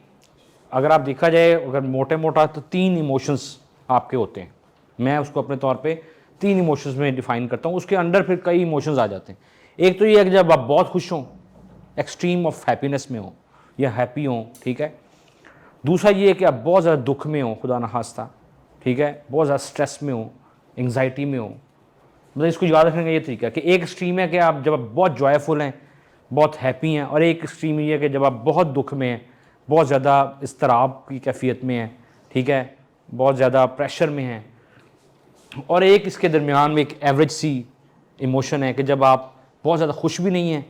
अगर आप देखा जाए, अगर मोटे मोटा तो 3 इमोशंस आपके होते हैं। मैं उसको अपने तौर पे 3 इमोशंस में डिफाइन करता हूँ, उसके अंडर फिर कई इमोशंस आ जाते हैं। एक तो ये है कि जब आप बहुत खुश हों, एक्सट्रीम ऑफ हैप्पीनेस में हो, या हैप्पी हों, ठीक है। दूसरा ये है कि आप बहुत ज़्यादा दुख में हो, खुदा न खास्ता, ठीक है, बहुत ज़्यादा स्ट्रेस में हो, एंग्जाइटी में हो। मतलब इसको याद रखने का ये तरीका है कि एक एक्सट्रीम है कि आप जब आप बहुत जॉयफुल हैं, बहुत हैप्पी हैं, और एक एक्सट्रीम ये है कि जब आप बहुत दुख में हैं, बहुत ज़्यादा इस्तराब की कैफियत में हैं, ठीक है, बहुत ज़्यादा प्रेशर में हैं। और एक इसके दरमियान में एक एवरेज सी इमोशन है कि जब आप बहुत ज़्यादा खुश भी नहीं हैं,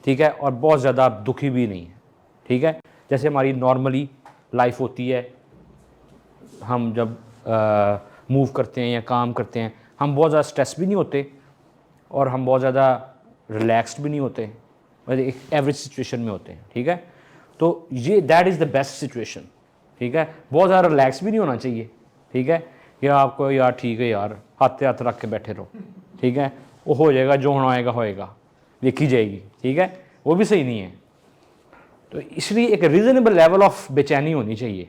ठीक है, और बहुत ज़्यादा आप दुखी भी नहीं हैं, ठीक है। जैसे हमारी नॉर्मली लाइफ होती है, हम जब मूव करते हैं या काम करते हैं, हम बहुत ज़्यादा स्ट्रेस भी नहीं होते और हम बहुत ज़्यादा रिलैक्स्ड भी नहीं होते, एक एवरेज सिचुएशन में होते हैं, ठीक है। तो ये that is the best situation, ठीक है। बहुत ज़्यादा रिलैक्स भी नहीं होना चाहिए, ठीक है, या आपको यार ठीक है यार हाथ हाथ रख के बैठे रहो, ठीक है, वो हो जाएगा, जो होना होएगा, देखी जाएगी, ठीक है, वो भी सही नहीं है। तो इसलिए एक रीज़नेबल लेवल ऑफ बेचैनी होनी चाहिए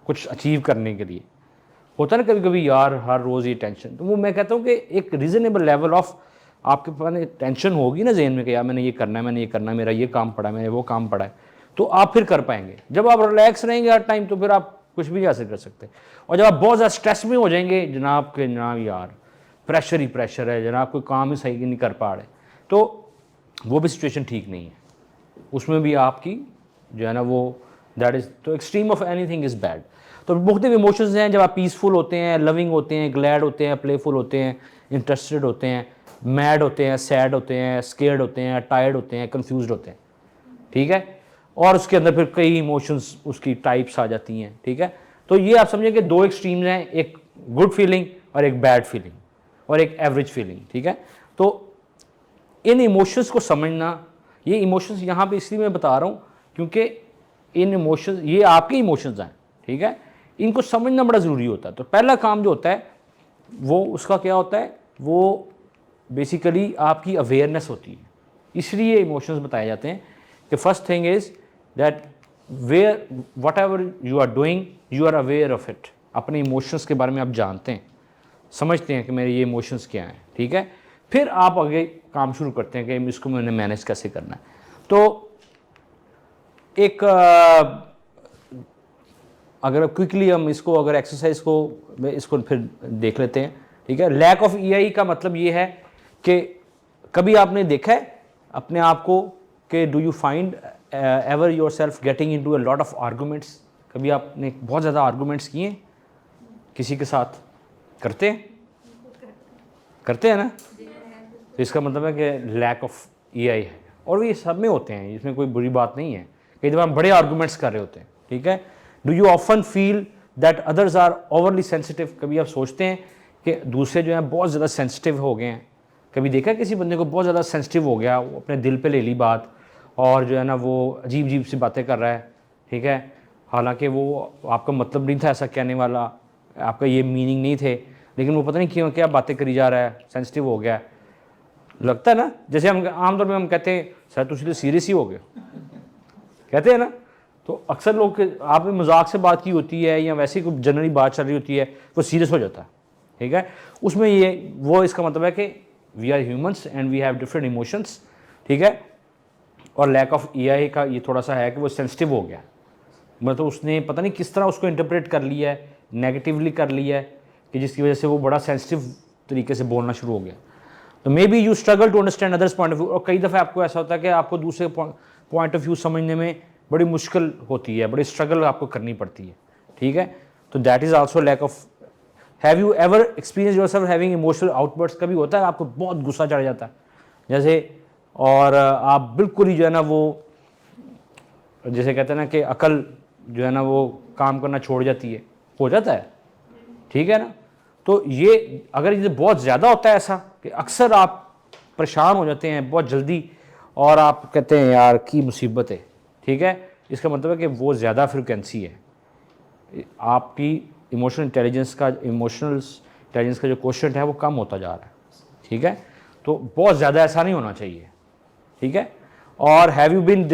कुछ अचीव करने के लिए। होता है ना कभी कभी यार हर रोज़ ये टेंशन, तो वो मैं कहता हूँ कि एक रीज़नेबल लेवल ऑफ आपके पास टेंशन होगी ना जहन में कि यार मैंने ये करना है, मैंने ये करना है, मेरा ये काम पड़ा है, मैंने वो काम पड़ा है, तो आप फिर कर पाएंगे। जब आप रिलैक्स रहेंगे हर टाइम तो फिर आप कुछ भी हासिल कर सकते हैं। और जब आप बहुत ज़्यादा स्ट्रेस में हो जाएंगे, जनाब यार प्रेशर ही प्रेशर है, जनाब कोई काम ही सही नहीं कर पा रहे, तो वो भी सिचुएशन ठीक नहीं है। उसमें भी आपकी जो है ना वो दैट इज़, तो extreme of anything is bad. तो मुख्तलिफ इमोशंस हैं, जब आप पीसफुल होते हैं, लविंग होते हैं, ग्लैड होते हैं, प्लेफुल होते हैं, इंटरेस्टेड होते हैं, मैड होते हैं, सैड होते हैं, स्केर्ड होते हैं, टायर्ड होते हैं, कंफ्यूज्ड होते हैं, ठीक है। और उसके अंदर फिर कई इमोशंस उसकी टाइप्स आ जाती हैं, ठीक है। तो ये आप समझें कि दो एक्सट्रीम्स हैं, एक गुड फीलिंग और एक बैड फीलिंग और एक एवरेज फीलिंग, ठीक है। तो इन इमोशंस को समझना, ये इमोशंस यहाँ पे इसलिए मैं बता रहा हूँ क्योंकि इन इमोशंस, ये आपके इमोशंस हैं, ठीक है, इनको समझना बड़ा ज़रूरी होता है। तो पहला काम जो होता है वो उसका क्या होता है, वो बेसिकली आपकी अवेयरनेस होती है। इसलिए इमोशंस बताए जाते हैं कि first thing is that where whatever you are doing you are aware of it. अपने इमोशंस के बारे में आप जानते हैं, समझते हैं कि मेरे ये इमोशंस क्या हैं, ठीक है। फिर आप आगे काम शुरू करते हैं कि इसको मैंने मैनेज कैसे करना है। तो एक अगर क्विकली हम इसको अगर एक्सरसाइज को इसको फिर देख लेते हैं, ठीक है। लैक ऑफ ईआई का मतलब ये है कि कभी आपने देखा है अपने आप को कि do you find ever yourself getting into a lot of arguments. कभी आपने बहुत ज़्यादा आर्गूमेंट्स किए किसी के साथ? करते हैं ना। तो इसका मतलब है कि लैक ऑफ ईआई है, और ये सब में होते हैं, इसमें कोई बुरी बात नहीं है। कई दफ़ा हम बड़े आर्गूमेंट्स कर रहे होते हैं, ठीक है। Do you often feel that others are overly sensitive. कभी आप सोचते हैं कि दूसरे जो हैं बहुत ज़्यादा सेंसिटिव हो गए हैं। कभी देखा किसी बंदे को बहुत ज़्यादा सेंसिटिव हो गया, वो अपने दिल पे ले ली बात और जो है ना वो अजीब अजीब सी बातें कर रहा है, ठीक है, हालांकि वो आपका मतलब नहीं था ऐसा कहने वाला, आपका ये मीनिंग नहीं थे, लेकिन वो पता नहीं क्यों क्या बातें करी जा रहा है, सेंसिटिव हो गया। लगता है ना, जैसे हम आमतौर पर हम कहते हैं सर तुझे तो सीरियस ही हो गए, कहते हैं ना। तो अक्सर लोग आपने मजाक से बात की होती है या वैसे कोई जनरली बात चल रही होती है, वो सीरियस हो जाता है, ठीक है। उसमें ये वो इसका मतलब है कि we are humans and we have different emotions, ठीक है। और लैक ऑफ ईआई का ये थोड़ा सा है कि वो सेंसिटिव हो गया, मतलब उसने पता नहीं किस तरह उसको इंटरप्रेट कर लिया है, नेगेटिवली कर लिया है, कि जिसकी वजह से वो बड़ा सेंसिटिव तरीके से बोलना शुरू हो गया। तो maybe you struggle to understand others point of view. और कई दफ़े आपको ऐसा होता है कि आपको दूसरे पॉइंट ऑफ व्यू समझने में बड़ी मुश्किल होती है, बड़ी स्ट्रगल आपको करनी पड़ती है, ठीक है। तो that is also lack of. Have you ever experience yourself having emotional outburst. कभी होता है आपको बहुत गुस्सा चढ़ जाता है जैसे, और आप बिल्कुल ही जो है ना वो जैसे कहते हैं ना कि अकल जो है ना वो काम करना छोड़ जाती है, हो जाता है, ठीक है ना। तो ये अगर ये बहुत ज़्यादा होता है ऐसा कि अक्सर आप परेशान हो जाते हैं बहुत जल्दी और आप कहते हैं यार की मुसीबत है, ठीक है, इसका मतलब है कि वो ज़्यादा फ्रिक्वेंसी है, आपकी इमोशनल इंटेलिजेंस का जो क्वोशंट है वो कम होता जा रहा है, ठीक है। तो बहुत ज़्यादा ऐसा नहीं होना चाहिए, ठीक है। और हैव यू बीन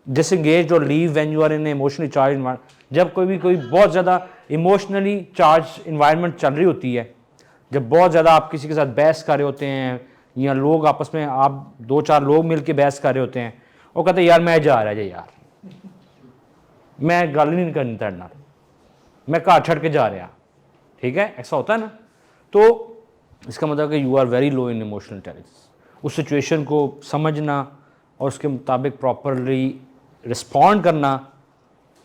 डिसएंगेज्ड और leave when you are in emotionally charge environment. जब कोई बहुत ज़्यादा इमोशनली चार्ज इन्वायरमेंट चल रही होती है, जब बहुत ज़्यादा आप किसी के साथ बहस कर रहे होते हैं या लोग आपस में आप 2-4 लोग मिल के बहस कर रहे होते हैं, वो कहते हैं यार मैं जा रहा है यार, मैं गल नहीं करनी तेरे नाल, मैं घर छड़ के जा रहा, ठीक है, ऐसा होता है ना। तो इसका मतलब कि you are very low in emotional intelligence. उस सिचुएशन को समझना और उसके मुताबिक प्रॉपरली रिस्पॉन्ड करना,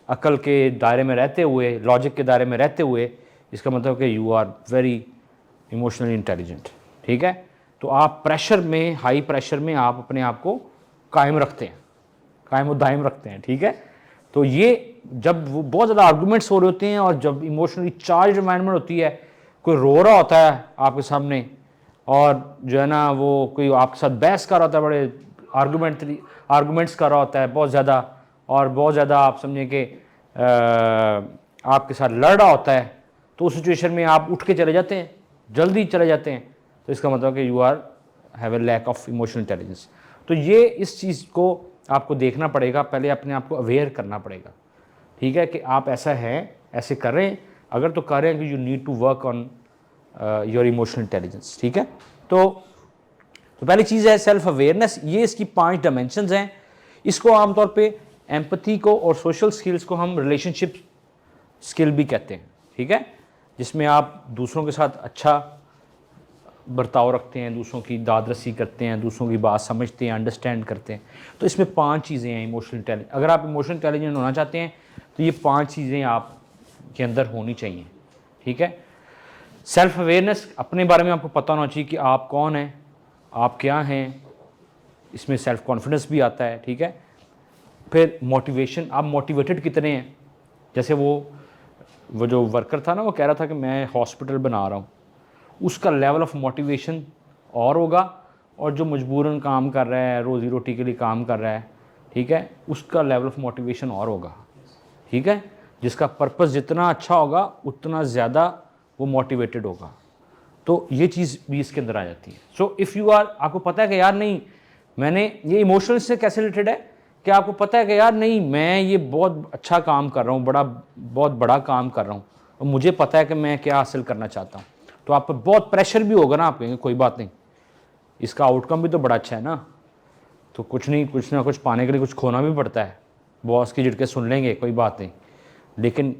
अकल के दायरे में रहते हुए, लॉजिक के दायरे में रहते हुए, इसका मतलब कि you are very emotionally intelligent, ठीक है। तो आप प्रेशर में, हाई प्रेशर में आप अपने आप को कायम रखते हैं, कायम व दायम रखते हैं, ठीक है। तो ये जब वो बहुत ज़्यादा आर्गूमेंट्स हो रहे होते हैं और जब इमोशनली चार्ज एनवायरनमेंट होती है, कोई रो रहा होता है आपके सामने और जो है ना वो कोई आपके साथ बहस कर रहा होता है, बड़े आर्गूमेंट्स कर रहा होता है बहुत ज़्यादा, और बहुत ज़्यादा आप समझें कि आपके साथ लड़ रहा होता है, तो उस सिचुएशन में आप उठ के चले जाते हैं, जल्दी चले जाते हैं, तो इसका मतलब कि you are have a lack of emotional intelligence. तो ये इस चीज़ को आपको देखना पड़ेगा, पहले अपने आप को अवेयर करना पड़ेगा, ठीक है, कि आप ऐसा है, ऐसे कर रहे हैं, अगर तो कर रहे हैं कि you need to work on your emotional intelligence, ठीक है। तो पहली चीज़ है सेल्फ अवेयरनेस। ये इसकी 5 डायमेंशंस हैं। इसको आमतौर पे एम्पैथी को और सोशल स्किल्स को हम रिलेशनशिप स्किल भी कहते हैं, ठीक है, जिसमें आप दूसरों के साथ अच्छा बर्ताव रखते हैं, दूसरों की दादरसी करते हैं, दूसरों की बात समझते हैं, अंडरस्टैंड करते हैं। तो इसमें 5 चीज़ें हैं इमोशनल इंटेलिजेंस। अगर आप इमोशनल इंटेलिजेंट होना चाहते हैं तो ये 5 चीज़ें आप के अंदर होनी चाहिए, ठीक है। सेल्फ अवेयरनेस, अपने बारे में आपको पता होना चाहिए कि आप कौन हैं, आप क्या हैं, इसमें सेल्फ कॉन्फिडेंस भी आता है, ठीक है। फिर मोटिवेशन, आप मोटिवेटेड कितने हैं। जैसे वो जो वर्कर था ना, वो कह रहा था कि मैं हॉस्पिटल बना रहा हूँ, उसका लेवल ऑफ मोटिवेशन और होगा, और जो मजबूरन काम कर रहा है, रोज़ी रोटी के लिए काम कर रहा है, ठीक है, उसका लेवल ऑफ मोटिवेशन और होगा, ठीक है। जिसका पर्पस जितना अच्छा होगा उतना ज़्यादा वो मोटिवेटेड होगा। तो ये चीज़ भी इसके अंदर आ जाती है। सो इफ़ यू आर, आपको पता है कि यार नहीं, मैंने ये इमोशनल से कैसे रिलेटेड है कि आपको पता है कि यार नहीं, मैं ये बहुत अच्छा काम कर रहा हूँ, बहुत बड़ा काम कर रहा हूँ, और मुझे पता है कि मैं क्या हासिल करना चाहता हूँ। तो आप पर बहुत प्रेशर भी होगा ना, आप कहेंगे कोई बात नहीं, इसका आउटकम भी तो बड़ा अच्छा है ना, तो कुछ नहीं, कुछ ना कुछ पाने के लिए कुछ खोना भी पड़ता है, बॉस की झिड़के सुन लेंगे, कोई बात नहीं, लेकिन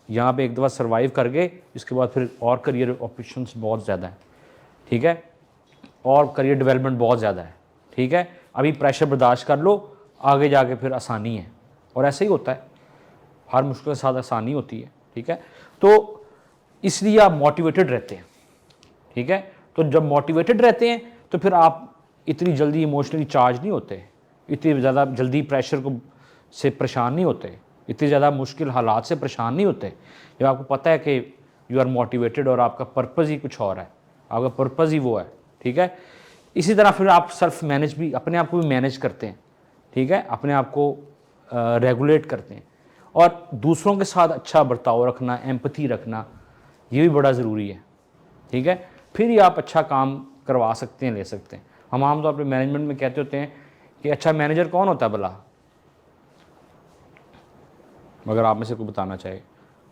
यहाँ पे एक दफ़ा सर्वाइव कर गए, इसके बाद फिर और करियर ऑप्शंस बहुत ज़्यादा है, ठीक है, और करियर डेवलपमेंट बहुत ज़्यादा है, ठीक है। अभी प्रेशर बर्दाश्त कर लो, आगे जाके फिर आसानी है, और ऐसे ही होता है, हर मुश्किल के साथ आसानी होती है, ठीक है। तो इसलिए आप मोटिवेटेड रहते हैं, ठीक है। तो जब मोटिवेटेड रहते हैं तो फिर आप इतनी जल्दी इमोशनली चार्ज नहीं होते, इतनी ज़्यादा जल्दी प्रेशर को से परेशान नहीं होते, इतनी ज़्यादा मुश्किल हालात से परेशान नहीं होते। जब आपको पता है कि यू आर मोटिवेटेड और आपका पर्पज़ ही कुछ और है, आपका पर्पज़ ही वो है, ठीक है। इसी तरह फिर आप सेल्फ मैनेज भी, अपने आप को भी मैनेज करते हैं, ठीक है, अपने आप को रेगुलेट करते हैं, और दूसरों के साथ अच्छा बर्ताव रखना, एम्पैथी रखना, ये भी बड़ा ज़रूरी है, ठीक है। फिर ही आप अच्छा काम करवा सकते हैं, ले सकते हैं। हम आमतौर पर मैनेजमेंट में कहते होते हैं कि अच्छा मैनेजर कौन होता है भला, मगर आप में से कोई बताना चाहे,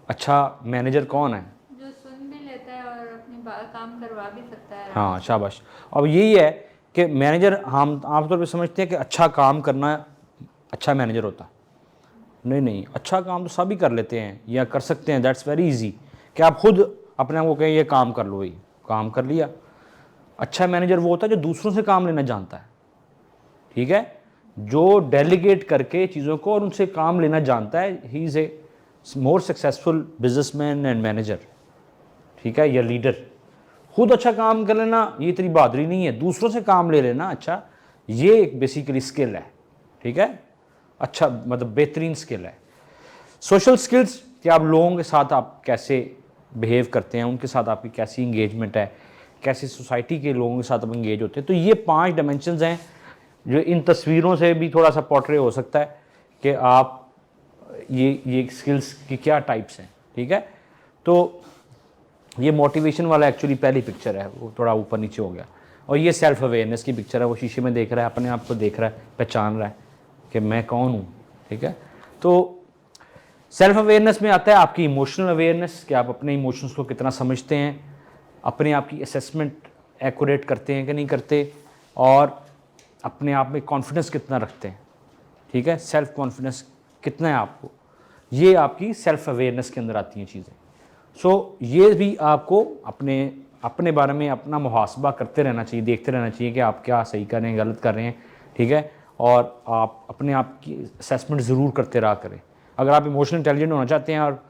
अच्छा मैनेजर कौन है? जो सुन भी लेता है और अपनी काम करवा भी सकता है। हाँ, शाबाश। अब यही है कि मैनेजर, हम आमतौर पर समझते हैं कि अच्छा काम करना अच्छा मैनेजर होता, नहीं, अच्छा काम तो सभी कर लेते हैं या कर सकते हैं, दैट्स वेरी इजी, कि आप खुद अपने आप को कहें ये काम कर लो, ही काम कर लिया। अच्छा मैनेजर वो होता है जो दूसरों से काम लेना जानता है, ठीक है, जो डेलीगेट करके चीज़ों को और उनसे काम लेना जानता है, he is a more successful businessman and manager, ठीक है, या लीडर। खुद अच्छा काम कर लेना ये इतनी बहादुरी नहीं है, दूसरों से काम ले लेना अच्छा, ये एक बेसिकली स्किल है, ठीक है, अच्छा मतलब बेहतरीन स्किल है। सोशल स्किल्स, कि आप लोगों के साथ आप कैसे बिहेव करते हैं, उनके साथ आपकी कैसी इंगेजमेंट है, कैसे सोसाइटी के लोगों के साथ आप इंगेज होते हैं। तो ये 5 डायमेंशंस हैं जो इन तस्वीरों से भी थोड़ा सा पोर्ट्रे हो सकता है कि आप ये स्किल्स की क्या टाइप्स हैं, ठीक है। तो ये मोटिवेशन वाला एक्चुअली पहली पिक्चर है, वो थोड़ा ऊपर नीचे हो गया, और ये सेल्फ अवेयरनेस की पिक्चर है, वो शीशे में देख रहा है, अपने आप को देख रहा है, पहचान रहा है कि मैं कौन हूँ, ठीक है। तो सेल्फ अवेयरनेस में आता है आपकी इमोशनल अवेयरनेस, कि आप अपने इमोशंस को कितना समझते हैं, अपने आप की असेसमेंट एक्यूरेट करते हैं कि नहीं करते, और अपने आप में कॉन्फिडेंस कितना रखते हैं, ठीक है, सेल्फ कॉन्फिडेंस कितना है आपको, ये आपकी सेल्फ अवेयरनेस के अंदर आती हैं चीज़ें। सो ये भी आपको अपने बारे में अपना मुहासबा करते रहना चाहिए, देखते रहना चाहिए कि आप क्या सही कर रहे हैं, गलत कर रहे हैं, ठीक है। और आप अपने आप की असेसमेंट ज़रूर करते रहा करें। अगर आप इमोशनल इंटेलिजेंट होना चाहते हैं और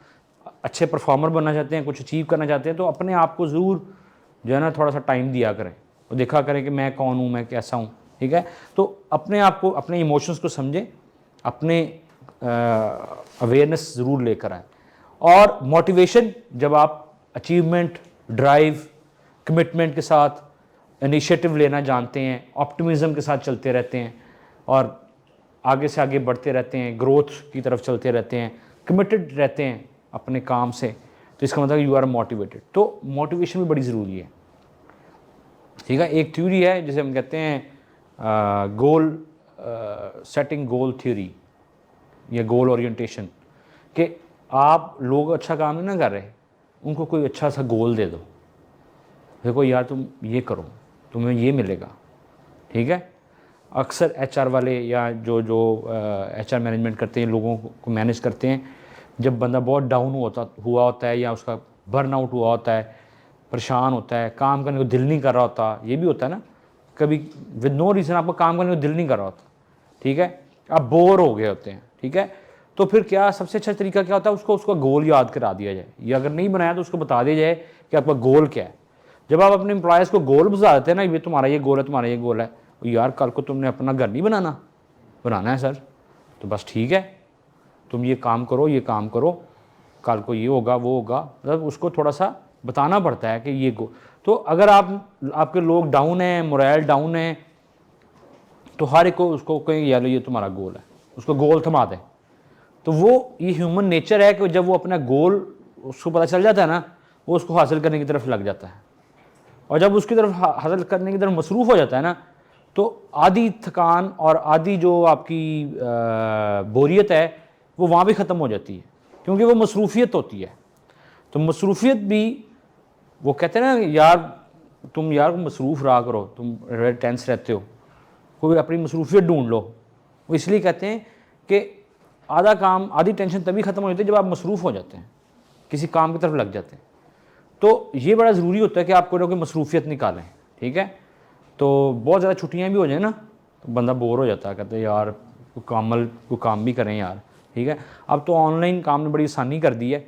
अच्छे परफॉर्मर बनना चाहते हैं, कुछ अचीव करना चाहते हैं, तो अपने आप को ज़रूर जो है ना थोड़ा सा टाइम दिया करें और देखा करें कि मैं कौन हूँ, मैं कैसा हूँ, ठीक है। तो अपने आप को, अपने इमोशंस को समझें, अपने अवेयरनेस ज़रूर लेकर आएँ। और मोटिवेशन, जब आप अचीवमेंट, ड्राइव, कमिटमेंट के साथ इनिशिएटिव लेना जानते हैं, ऑप्टिमिज़म के साथ चलते रहते हैं और आगे से आगे बढ़ते रहते हैं, ग्रोथ की तरफ चलते रहते हैं, कमिटेड रहते हैं अपने काम से, तो इसका मतलब यू आर मोटिवेटेड। तो मोटिवेशन भी बड़ी ज़रूरी है, ठीक है। एक थ्योरी है जिसे हम कहते हैं गोल सेटिंग गोल थ्योरी या गोल ओरिएंटेशन, कि आप लोग अच्छा काम नहीं ना कर रहे, उनको कोई अच्छा सा गोल दे दो, देखो यार तुम ये करो, तुम्हें ये मिलेगा, ठीक है। अक्सर एचआर वाले या जो एचआर मैनेजमेंट करते हैं, लोगों को मैनेज करते हैं, जब बंदा बहुत डाउन हुआ होता है या उसका बर्न आउट हुआ होता है, परेशान होता है, काम करने को दिल नहीं कर रहा होता, ये भी होता है ना कभी, विद नो रीज़न आपका काम करने को दिल नहीं कर रहा होता, ठीक है, आप बोर हो गए होते हैं, ठीक है। तो फिर क्या सबसे अच्छा तरीका क्या होता है, उसका गोल याद करा दिया जाए, या अगर नहीं बनाया तो उसको बता दिया जाए कि आपका गोल क्या है। जब आप अपने एम्प्लॉयज़ को गोल बता देते हैं ना, ये तुम्हारा ये गोल है, तुम्हारा ये गोल है, यार कल को तुमने अपना घर नहीं बनाना है सर, तो बस ठीक है, तुम ये काम करो, ये काम करो, कल को ये होगा, वो होगा, मतलब उसको थोड़ा सा बताना पड़ता है कि ये गोल। तो अगर आपके लोग डाउन हैं, मोरल डाउन है, तो हर एक को उसको कहें यार ये तुम्हारा गोल है, उसको गोल थमा दें। तो वो ये ह्यूमन नेचर है कि जब वो अपना गोल उसको पता चल जाता है ना, वो उसको हासिल करने की तरफ लग जाता है, और जब उसकी तरफ हासिल करने की तरफ मसरूफ़ हो जाता है ना, तो आधी थकान और आधी जो आपकी बोरियत है वो वहाँ भी ख़त्म हो जाती है, क्योंकि वो मसरूफ़ियत होती है। तो मसरूफ़ियत भी, वो कहते हैं ना यार तुम यार मसरूफ़ रहा करो, तुम टेंस रहते हो, कोई अपनी मसरूफ़ियत ढूंढ लो। वो इसलिए कहते हैं कि आधा काम, आधी टेंशन तभी ख़त्म हो जाती है जब आप मसरूफ़ हो जाते हैं, किसी काम की तरफ लग जाते हैं। तो ये बड़ा ज़रूरी होता है कि आप कोई मसरूफ़ियत निकालें, ठीक है। तो बहुत ज़्यादा छुट्टियाँ भी हो जाए ना, तो बंदा बोर हो जाता है, कहते हैं यार कोई काम भी करें यार, ठीक है। अब तो ऑनलाइन काम ने बड़ी आसानी कर दी है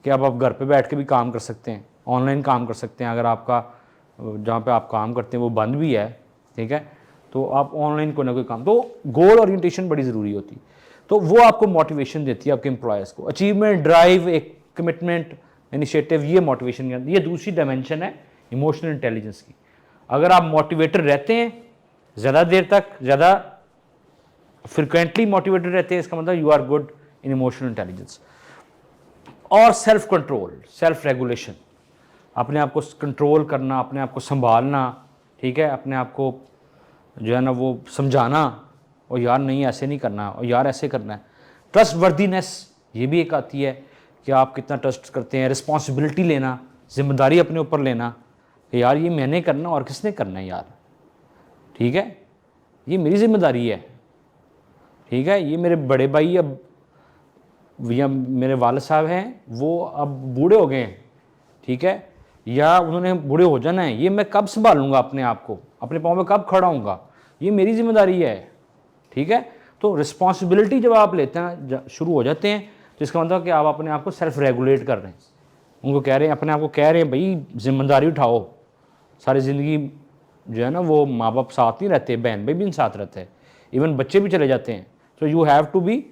कि अब आप घर पे बैठ के भी काम कर सकते हैं, ऑनलाइन काम कर सकते हैं। अगर आपका जहाँ पे आप काम करते हैं वो बंद भी है, ठीक है, तो आप ऑनलाइन कोई ना कोई काम, तो गोल ओरिएंटेशन बड़ी ज़रूरी होती है। तो वो आपको मोटिवेशन देती है आपके एम्प्लॉयज़ को। अचीवमेंट, ड्राइव, एक कमिटमेंट, इनिशिएटिव, ये मोटिवेशन की, ये दूसरी डायमेंशन है इमोशनल इंटेलिजेंस की। अगर आप मोटिवेटेड रहते हैं ज़्यादा देर तक, ज़्यादा फ्रिक्वेंटली मोटिवेटेड रहते हैं, इसका मतलब you are good in emotional intelligence. और सेल्फ कंट्रोल, सेल्फ रेगुलेशन, अपने आप को कंट्रोल करना, अपने आप को संभालना, ठीक है, अपने आप को जो है ना वो समझाना, और यार नहीं ऐसे नहीं करना, और यार ऐसे करना है। ट्रस्ट वर्दीनेस, ये भी एक आती है कि आप कितना ट्रस्ट करते हैं। रिस्पॉन्सिबिलिटी लेना, जिम्मेदारी अपने ऊपर लेना कि यार ये मैंने करना और किसने करना है यार, ठीक है, ये मेरी जिम्मेदारी है, ठीक है। ये मेरे बड़े भाई अब या मेरे वालिद साहब हैं, वो अब बूढ़े हो गए हैं, ठीक है, या उन्होंने बूढ़े हो जाना है, ये मैं कब संभालूंगा अपने आप को, अपने पाँव में कब खड़ा होऊंगा, ये मेरी जिम्मेदारी है, ठीक है। तो रिस्पॉन्सिबिलिटी जब आप लेते हैं, शुरू हो जाते हैं, तो इसका मतलब कि आप अपने आप को सेल्फ रेगुलेट कर रहे हैं, उनको कह रहे हैं, अपने आप को कह रहे हैं भाई जिम्मेदारी उठाओ। सारी ज़िंदगी जो है ना वो माँ बाप साथ नहीं रहते, बहन भाई भी साथ रहते हैं, इवन बच्चे भी चले जाते हैं। तो you have to be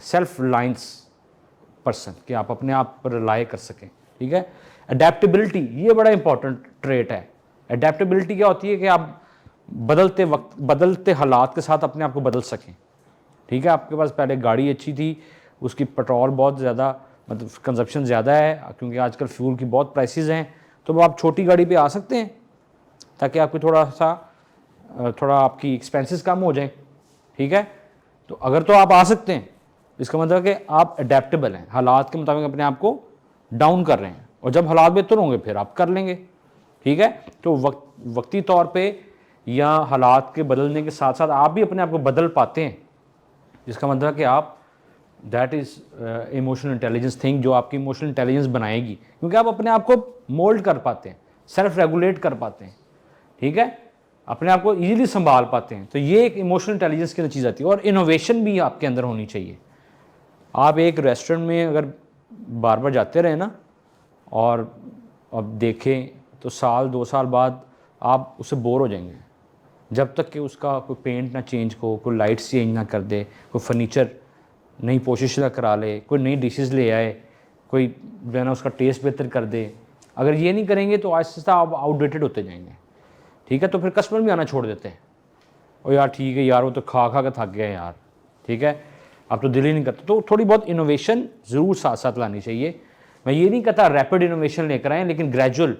self reliance person, कि आप अपने आप पर रिलाई कर सकें, ठीक है। अडेप्टेबिलिटी, ये बड़ा इंपॉर्टेंट ट्रेट है। अडेप्टेबिलिटी क्या होती है कि आप बदलते वक्त, बदलते हालात के साथ अपने आप को बदल सकें, ठीक है। आपके पास पहले गाड़ी अच्छी थी, उसकी पेट्रोल बहुत ज़्यादा, मतलब कंजप्शन ज़्यादा है क्योंकि आजकल फ्यूल की बहुत प्राइसेस हैं, तो आप छोटी गाड़ी पे आ सकते हैं ताकि आपकी थोड़ा आपकी एक्सपेंसेस कम हो जाए, ठीक है। तो अगर तो आप आ सकते हैं, इसका मतलब कि आप अडेप्टेबल हैं, हालात के मुताबिक अपने आप को डाउन कर रहे हैं, और जब हालात बेहतर होंगे फिर आप कर लेंगे, ठीक है। तो वक्ती तौर पे या हालात के बदलने के साथ साथ आप भी अपने आप को बदल पाते हैं, जिसका मतलब है कि आप that is emotional intelligence thing, जो आपकी इमोशनल इंटेलिजेंस बनाएगी, क्योंकि आप अपने आप को मोल्ड कर पाते हैं, सेल्फ रेगुलेट कर पाते हैं, ठीक है, अपने आप को ईजिली संभाल पाते हैं। तो ये एक इमोशनल इंटेलिजेंस की चीज़ आती है। और इनोवेशन भी आपके अंदर होनी चाहिए। आप एक रेस्टोरेंट में अगर बार बार जाते रहे ना, और अब देखें तो साल 2 साल बाद आप उससे बोर हो जाएंगे, जब तक कि उसका कोई पेंट ना चेंज हो, कोई लाइट्स चेंज ना कर दे, कोई फर्नीचर नई कोशिश ना करा ले, कोई नई डिशेस ले आए, कोई जो है ना उसका टेस्ट बेहतर कर दे। अगर ये नहीं करेंगे तो आहिस्ता आप आउटडेटेड होते जाएंगे, ठीक है। तो फिर कस्टमर भी आना छोड़ देते हैं, और यार ठीक है यार, वो तो खा खा के थक गए यार, ठीक है, अब तो दिल ही नहीं करता। तो थोड़ी बहुत इनोवेशन ज़रूर साथ साथ लानी चाहिए। मैं ये नहीं कहता रैपिड इनोवेशन लेकर आएँ, लेकिन ग्रेजुअल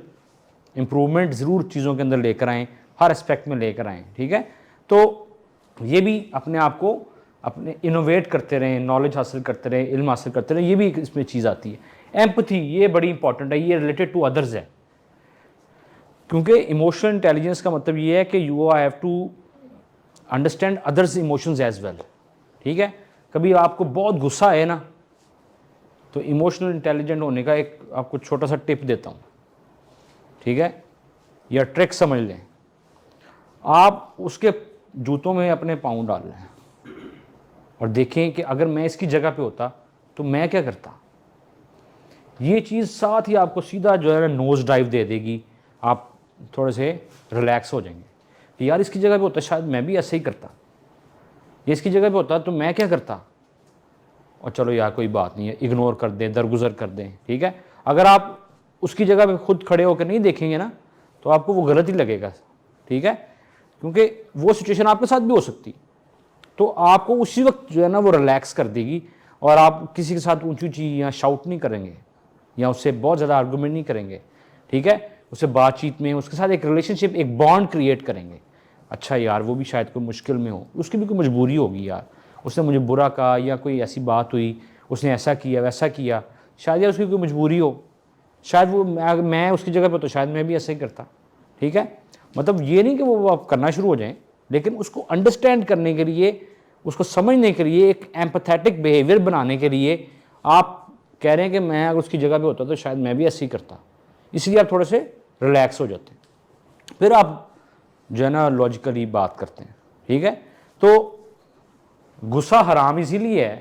इम्प्रूवमेंट ज़रूर चीज़ों के अंदर लेकर आएँ, हर एस्पेक्ट में लेकर आएँ, ठीक है। तो ये भी अपने आप को अपने इनोवेट करते रहें, नॉलेज हासिल करते रहें, इल्म हासिल करते रहें, ये भी एक इसमें चीज़ आती है। एम्पथी, ये बड़ी इंपॉर्टेंट है, ये रिलेटेड टू अदर्स है, क्योंकि इमोशनल इंटेलिजेंस का मतलब ये है कि you have to understand others emotions as well, ठीक है। कभी आपको बहुत गुस्सा है ना, तो इमोशनल इंटेलिजेंट होने का एक आपको छोटा सा टिप देता हूँ, ठीक है, या ट्रिक समझ लें। आप उसके जूतों में अपने पाँव डाल लें और देखें कि अगर मैं इसकी जगह पे होता तो मैं क्या करता। ये चीज़ साथ ही आपको सीधा जो है ना नोज ड्राइव दे देगी, आप थोड़े से रिलैक्स हो जाएंगे कि यार इसकी जगह पे होता शायद मैं भी ऐसे ही करता, ये इसकी जगह पे होता तो मैं क्या करता, और चलो यार कोई बात नहीं है, इग्नोर कर दें, दरगुजर कर दें, ठीक है। अगर आप उसकी जगह पे खुद खड़े होकर नहीं देखेंगे ना, तो आपको वो गलत ही लगेगा, ठीक है, क्योंकि वो सिचुएशन आपके साथ भी हो सकती। तो आपको उसी वक्त जो है ना वो रिलैक्स कर देगी, और आप किसी के साथ ऊंची ऊंची या शाउट नहीं करेंगे, या उससे बहुत ज़्यादा आर्गूमेंट नहीं करेंगे, ठीक है। उससे बातचीत में उसके साथ एक रिलेशनशिप, एक बॉन्ड क्रिएट करेंगे। अच्छा यार, वो भी शायद कोई मुश्किल में हो, उसकी भी कोई मजबूरी होगी यार, उसने मुझे बुरा कहा या कोई ऐसी बात हुई, उसने ऐसा किया वैसा किया, शायद यार उसकी कोई मजबूरी हो, शायद वो मैं उसकी जगह पर तो शायद मैं भी ऐसा ही करता, ठीक है। मतलब ये नहीं कि वो आप करना शुरू हो जाएं, लेकिन उसको अंडरस्टैंड करने के लिए, उसको समझने के लिए, एक एम्पैथेटिक बिहेवियर बनाने के लिए आप कह रहे हैं कि मैं अगर उसकी जगह पे होता तो शायद मैं भी ऐसे ही करता, इसलिए आप थोड़े से रिलैक्स हो जाते हैं, फिर आप जो है ना लॉजिकली बात करते हैं, ठीक है। तो गुस्सा हराम इसीलिए है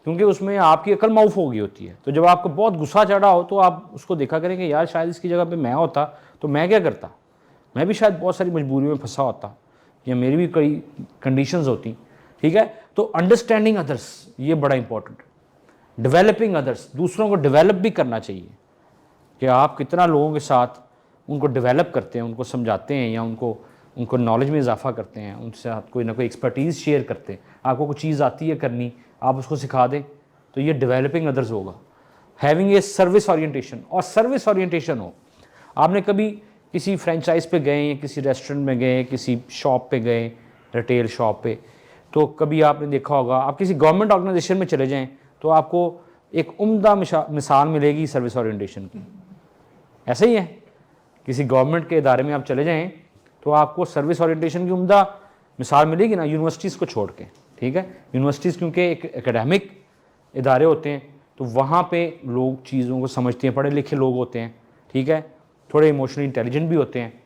क्योंकि उसमें आपकी अकल माउफ हो गई होती है। तो जब आपको बहुत गुस्सा चढ़ा हो तो आप उसको देखा करें कि यार शायद इसकी जगह पे मैं होता तो मैं क्या करता, मैं भी शायद बहुत सारी मजबूरी में फंसा होता, या मेरी भी कई कंडीशंस होती, ठीक है। तो अंडरस्टैंडिंग अदर्स, ये बड़ा इंपॉर्टेंट है। डेवलपिंग अदर्स, दूसरों को डेवलप भी करना चाहिए कि आप कितना लोगों के साथ उनको डेवलप करते हैं, उनको समझाते हैं, या उनको नॉलेज में इजाफा करते हैं, उनसे साथ कोई ना कोई एक्सपर्टीज़ शेयर करते हैं। आपको कोई चीज़ आती है करनी, आप उसको सिखा दें, तो ये डेवलपिंग अदर्स होगा। हैविंग ए सर्विस ओरिएंटेशन, और सर्विस ओरिएंटेशन हो। आपने कभी किसी फ्रेंचाइज पे गए, या किसी रेस्टोरेंट में गए, किसी शॉप पे गए, रिटेल शॉप पे, तो कभी आपने देखा होगा, आप किसी गवर्नमेंट ऑर्गेनाइजेशन में चले जाएं तो आपको एक उम्दा मिसाल मिलेगी सर्विस ओरिएंटेशन की। ऐसे ही है, किसी गवर्नमेंट के इदारे में आप चले जाएं तो आपको सर्विस ओरिएंटेशन की उम्दा मिसाल मिलेगी ना, यूनिवर्सिटीज़ को छोड़ के, ठीक है। यूनिवर्सिटीज़ क्योंकि एक एकेडमिक इदारे होते हैं, तो वहाँ पे लोग चीज़ों को समझते हैं, पढ़े लिखे लोग होते हैं, ठीक है, थोड़े इमोशनली इंटेलिजेंट भी होते हैं।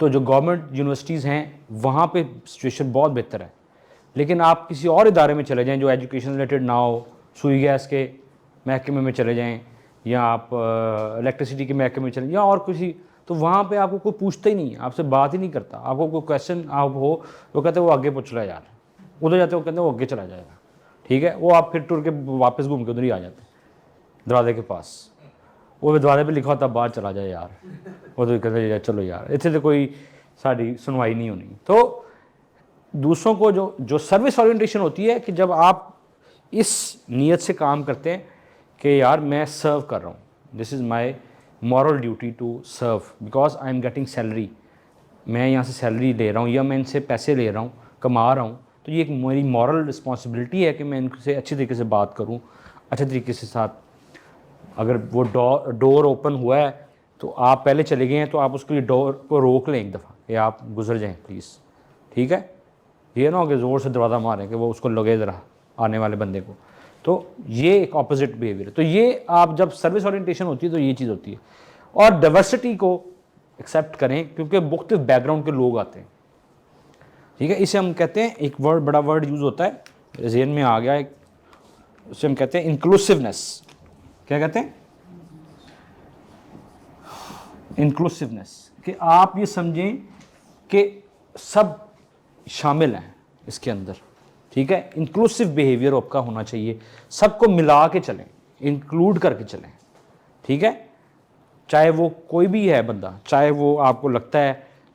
तो जो गवर्नमेंट यूनिवर्सिटीज़ हैं वहाँ पे सिचुएशन बहुत बेहतर है। लेकिन आप किसी और इदारे में चले जाएँ जो एजुकेशन रिलेटेड ना हो, सुई गैस के महकमे में चले जाएँ, या आप इलेक्ट्रिसिटी के महकमे में चले जाएँ, या और किसी, तो वहाँ पे आपको कोई पूछता ही नहीं है, आपसे बात ही नहीं करता। आपको कोई क्वेश्चन आप हो तो कहते हैं वो आगे पूछ रहा है यार, उधर जाते हो कहते हैं वो आगे चला जाएगा, ठीक है। वो आप फिर टूर के वापस घूम के उधर ही आ जाते हैं दरवाजे के पास, वो दरवाजे पे लिखा होता बाहर चला जाए यार, वो तो कहते यार चलो यार, इतने तो कोई साड़ी सुनवाई नहीं होनी। तो दूसरों को जो सर्विस ओरिएंटेशन होती है कि जब आप इस नीयत से काम करते हैं कि यार मैं सर्व कर रहा हूँ, this is my moral duty to serve because I am getting salary, मैं यहाँ से सैलरी ले रहा हूँ या मैं इनसे पैसे ले रहा हूँ, कमा रहा हूँ, तो ये एक मेरी मॉरल रिस्पॉन्सिबिलिटी है कि मैं इनसे अच्छी तरीके से बात करूँ, अच्छे तरीके से साथ। अगर वो डोर ओपन हुआ है तो आप पहले चले गए हैं तो आप उसके लिए डोर को रोक लें एक दफ़ा कि आप गुजर जाएं प्लीज़, ठीक है। ये ना हो कि ज़ोर से दरवाज़ा मारें कि वो उसको लगे ज़रा आने वाले बंदे को, तो ये एक ऑपोजिट बिहेवियर है। तो ये आप जब सर्विस ओरिएंटेशन होती है तो ये चीज़ होती है। और डाइवर्सिटी को एक्सेप्ट करें क्योंकि मुख्तलिफ बैकग्राउंड के लोग आते हैं, ठीक है। इसे हम कहते हैं, एक वर्ड, बड़ा वर्ड यूज़ होता है, ज़हन में आ गया, उसे हम कहते हैं इंक्लूसिवनेस। क्या कहते हैं? इंक्लूसिवनेस, कि आप ये समझें कि सब शामिल हैं इसके अंदर, ठीक है। इंक्लूसिव बिहेवियर आपका होना चाहिए, सबको मिला के चलें, इंक्लूड करके चलें, ठीक है। चाहे वो कोई भी है बंदा, चाहे वो आपको लगता है,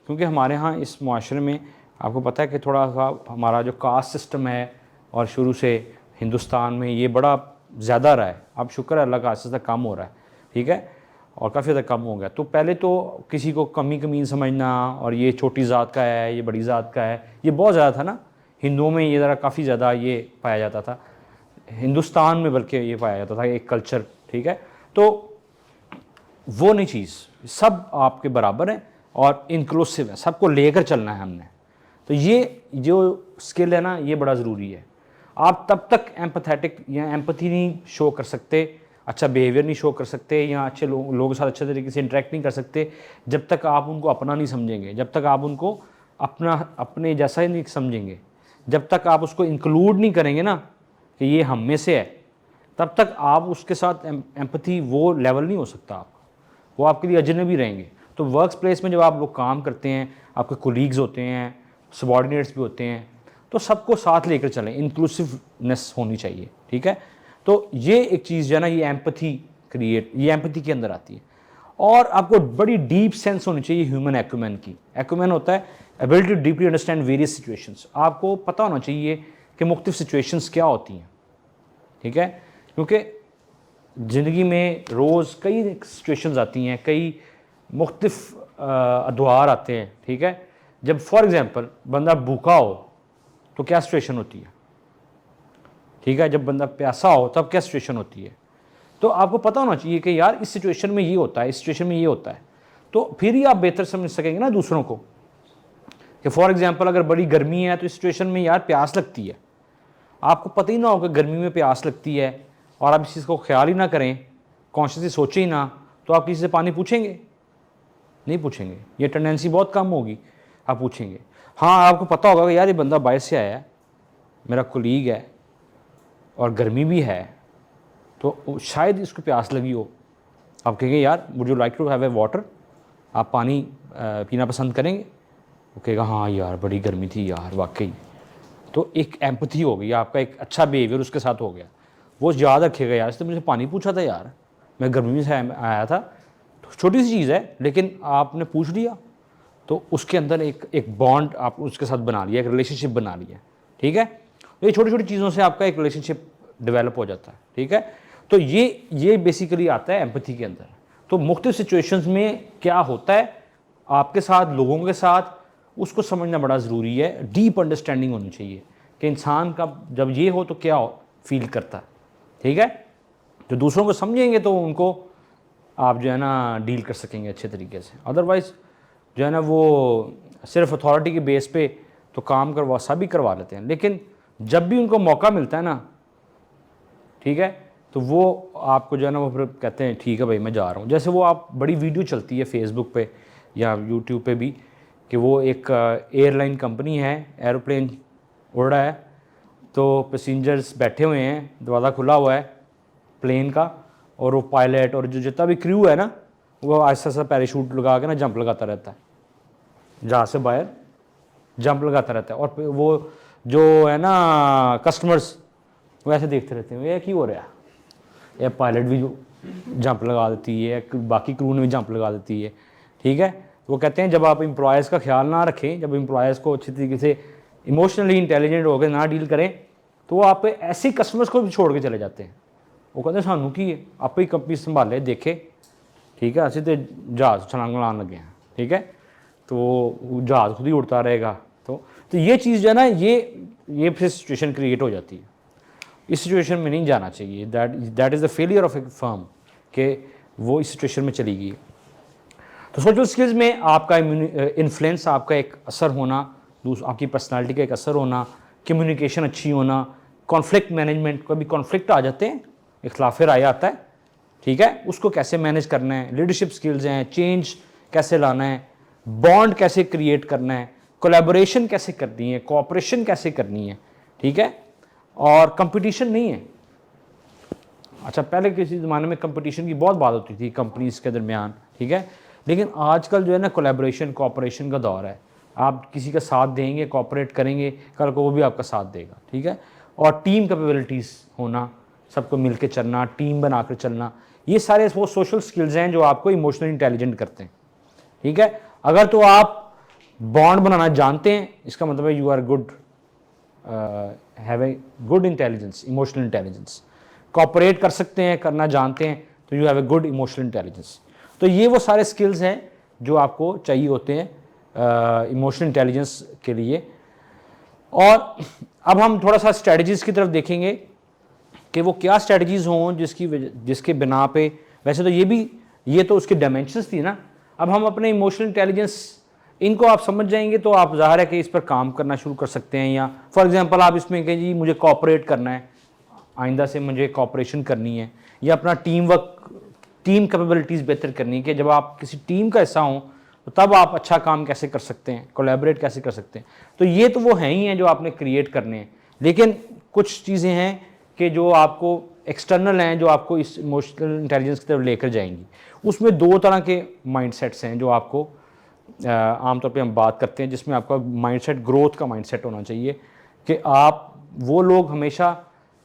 क्योंकि हमारे यहाँ इस मुआशरे में आपको पता है कि थोड़ा सा हमारा जो कास्ट सिस्टम है और शुरू से हिंदुस्तान में ये बड़ा ज़्यादा रहा है। अब शुक्र है अल्लाह का, आस्ते आस्ते कम हो रहा है, ठीक है, और काफ़ी ज़्यादा कम हो गया। तो पहले तो किसी को कमी कमीन समझना और ये छोटी ज़ात का है, ये बड़ी ज़ात का है, ये बहुत ज़्यादा था ना हिंदुओं में, ये ज़रा काफ़ी ज़्यादा ये पाया जाता था हिंदुस्तान में, बल्कि ये पाया जाता था एक कल्चर, ठीक है। तो वो नहीं चीज़, सब आपके बराबर हैं और इंक्लूसिव है, सबको लेकर चलना है हमने। तो ये जो स्किल है ना, ये बड़ा ज़रूरी है। आप तब तक एम्पथेटिक या एम्पथी नहीं शो कर सकते, अच्छा बिहेवियर नहीं शो कर सकते, या अच्छे लोगों के साथ अच्छे तरीके से इंटरेक्ट नहीं कर सकते जब तक आप उनको अपना नहीं समझेंगे, जब तक आप उनको अपने जैसा ही नहीं समझेंगे, जब तक आप उसको इंक्लूड नहीं करेंगे ना कि ये हम में से है, तब तक आप उसके साथ एम्पथी वो लेवल नहीं हो सकता आपका, वो आपके लिए अजनबी रहेंगे। तो वर्क प्लेस में जब आप लोग काम करते हैं, आपके कोलीग्स होते हैं, सबॉर्डिनेट्स भी होते हैं, तो सबको साथ लेकर चलें, इंक्लूसिवनेस होनी चाहिए, ठीक है। तो ये एक चीज़ जो है ना, ये एम्पथी क्रिएट, ये एम्पथी के अंदर आती है। और आपको बड़ी डीप सेंस होनी चाहिए ह्यूमन एक्यूमेन की। एक्यूमेन होता है ability to deeply understand various situations. आपको पता होना चाहिए कि मुख्तलिफ सिचुएशंस क्या होती हैं, ठीक है, क्योंकि ज़िंदगी में रोज़ कई सिचुएशंस आती हैं, कई मुख्तलिफ अदवार आते हैं, ठीक है। जब फॉर एग्ज़ाम्पल बंदा भूखा हो तो क्या सिचुएशन होती है, ठीक है। जब बंदा प्यासा हो तब क्या सिचुएशन होती है। तो आपको पता होना चाहिए कि यार इस सिचुएशन में ये होता है, इस सिचुएशन में ये होता है, तो फिर ही आप बेहतर समझ सकेंगे ना दूसरों को। कि फॉर एग्ज़ाम्पल अगर बड़ी गर्मी है तो इस सिचुएशन में यार प्यास लगती है, आपको पता ही ना हो कि गर्मी में प्यास लगती है और आप इस चीज़ को ख्याल ही ना करें, कॉन्शियसली सोचें ही ना, तो आप किसी से पानी पूछेंगे? नहीं पूछेंगे, ये टेंडेंसी बहुत कम होगी, आप पूछेंगे। हाँ, आपको पता होगा कि यार ये बंदा बाहर से आया है, मेरा कोलीग है और गर्मी भी है, तो शायद इसको प्यास लगी हो, आप कहेंगे यार would you like to have a water, आप पानी पीना पसंद करेंगे? वो कहेगा हाँ यार बड़ी गर्मी थी यार वाकई। तो एक एम्पथी हो गई, आपका एक अच्छा बिहेवियर उसके साथ हो गया, वो याद रखेगा यार इसने मुझे पानी पूछा था यार, मैं गर्मी में से आया था, तो छोटी सी चीज़ है लेकिन आपने पूछ लिया, तो उसके अंदर एक बॉन्ड आप उसके साथ बना लिया, एक रिलेशनशिप बना लिया, ठीक है। तो ये छोटी छोटी चीज़ों से आपका एक रिलेशनशिप डेवलप हो जाता है, ठीक है। तो ये बेसिकली आता है एम्पथी के अंदर। तो मुख्तलिफ सिचुएशंस में क्या होता है आपके साथ, लोगों के साथ, उसको समझना बड़ा ज़रूरी है। डीप अंडरस्टैंडिंग होनी चाहिए कि इंसान का जब ये हो तो क्या फील करता है, ठीक है। जो दूसरों को समझेंगे तो उनको आप जो है ना डील कर सकेंगे अच्छे तरीके से। अदरवाइज़ जो है ना वो सिर्फ अथॉरिटी के बेस पे तो काम करवा सभी करवा लेते हैं, लेकिन जब भी उनको मौका मिलता है ना, ठीक है, तो वो आपको जो है ना वो फिर कहते हैं ठीक है भाई मैं जा रहा हूँ। जैसे वो आप बड़ी वीडियो चलती है फेसबुक पे या यूट्यूब पे भी कि वो एक एयरलाइन कंपनी है, एरोप्लेन उड़ रहा है, तो पैसेंजर्स बैठे हुए हैं, दरवाज़ा खुला हुआ है प्लेन का, और वो पायलट और जो जितना भी क्रू है ना वो ऐसा ऐसा पैराशूट लगा के ना जंप लगाता रहता है, जहाज़ से बाहर जंप लगाता रहता है, और वो जो है ना कस्टमर्स वो ऐसे देखते रहते हैं ये क्यों हो रहा है, ये पायलट भी जंप लगा देती है, बाकी क्रू ने भी जंप लगा देती है, ठीक है। वो कहते हैं जब आप एम्प्लॉयज़ का ख्याल ना रखें, जब एम्प्लॉयज़ को अच्छी तरीके से इमोशनली इंटेलिजेंट होकर ना डील करें, तो वो आप ऐसे कस्टमर्स को भी छोड़ के चले जाते हैं। वो कहते हैं सानू की आप ही कंपनी संभाले देखे, ठीक है, असं तो जहाज़ छलांग लाने लगे हैं, ठीक है, तो जहाज़ खुद ही उड़ता रहेगा। तो ये चीज़ जो है ना ये फिर सिचुएशन क्रिएट हो जाती है। इस सिचुएशन में नहीं जाना चाहिए, that is the failure of A firm कि वो इस सिचुएशन में चली गई। तो सोशल स्किल्स में आपका इन्फ्लुएंस, आपका एक असर होना, आपकी पर्सनालिटी का एक असर होना, कम्युनिकेशन अच्छी होना, कॉन्फ्लिक्ट मैनेजमेंट, कभी कॉन्फ्लिक्ट आ जाते हैं, इख्लाफ राय आता है, ठीक है, उसको कैसे मैनेज करना है, लीडरशिप स्किल्स हैं, चेंज कैसे लाना है, बॉन्ड कैसे क्रिएट करना है, कोलैबोरेशन कैसे करनी है, कोऑपरेशन कैसे करनी है, ठीक है, और कंपटीशन नहीं है। अच्छा, पहले किसी ज़माने में कंपटीशन की बहुत बात होती थी कंपनीज़ के दरमियान, ठीक है, लेकिन आजकल जो है ना कोलैबोरेशन कोऑपरेशन का दौर है। आप किसी का साथ देंगे, कोऑपरेट करेंगे, कल को वो भी आपका साथ देगा, ठीक है, और टीम कैपेबिलिटीज़ होना, सबको मिल के चलना, टीम बना कर चलना, ये सारे वो सोशल स्किल्स हैं जो आपको इमोशनल इंटेलिजेंट करते हैं, ठीक है। अगर तो आप बॉन्ड बनाना जानते हैं, इसका मतलब है you are good, have a good intelligence, emotional intelligence. Cooperate कर सकते हैं, करना जानते हैं, तो you have a good emotional intelligence. तो ये वो सारे स्किल्स हैं जो आपको चाहिए होते हैं इमोशनल इंटेलिजेंस के लिए। और अब हम थोड़ा सा स्ट्रेटजीज़ की तरफ देखेंगे कि वो क्या स्ट्रेटजीज़ हों जिसके बिना पे, वैसे तो ये तो उसके डायमेंशंस थी ना। अब हम अपने इमोशनल इंटेलिजेंस, इनको आप समझ जाएंगे तो आप ज़ाहिर है कि इस पर काम करना शुरू कर सकते हैं। या फॉर एग्जांपल आप इसमें कहें जी मुझे कोऑपरेट करना है, आइंदा से मुझे कोऑपरेशन करनी है, या अपना टीम वर्क, टीम कैपेबिलिटीज़ बेहतर करनी है कि जब आप किसी टीम का हिस्सा हों तो तब आप अच्छा काम कैसे कर सकते हैं, कोलैबोरेट कैसे कर सकते हैं। तो ये तो वो हैं ही हैं जो आपने क्रिएट करने हैं, लेकिन कुछ चीज़ें हैं कि जो आपको एक्सटर्नल हैं, जो आपको इस इमोशनल इंटेलिजेंस की तरफ लेकर जाएंगी। उसमें दो तरह के माइंडसेट्स हैं जो आपको आमतौर पे हम बात करते हैं, जिसमें आपका माइंडसेट ग्रोथ का माइंडसेट होना चाहिए कि आप, वो लोग हमेशा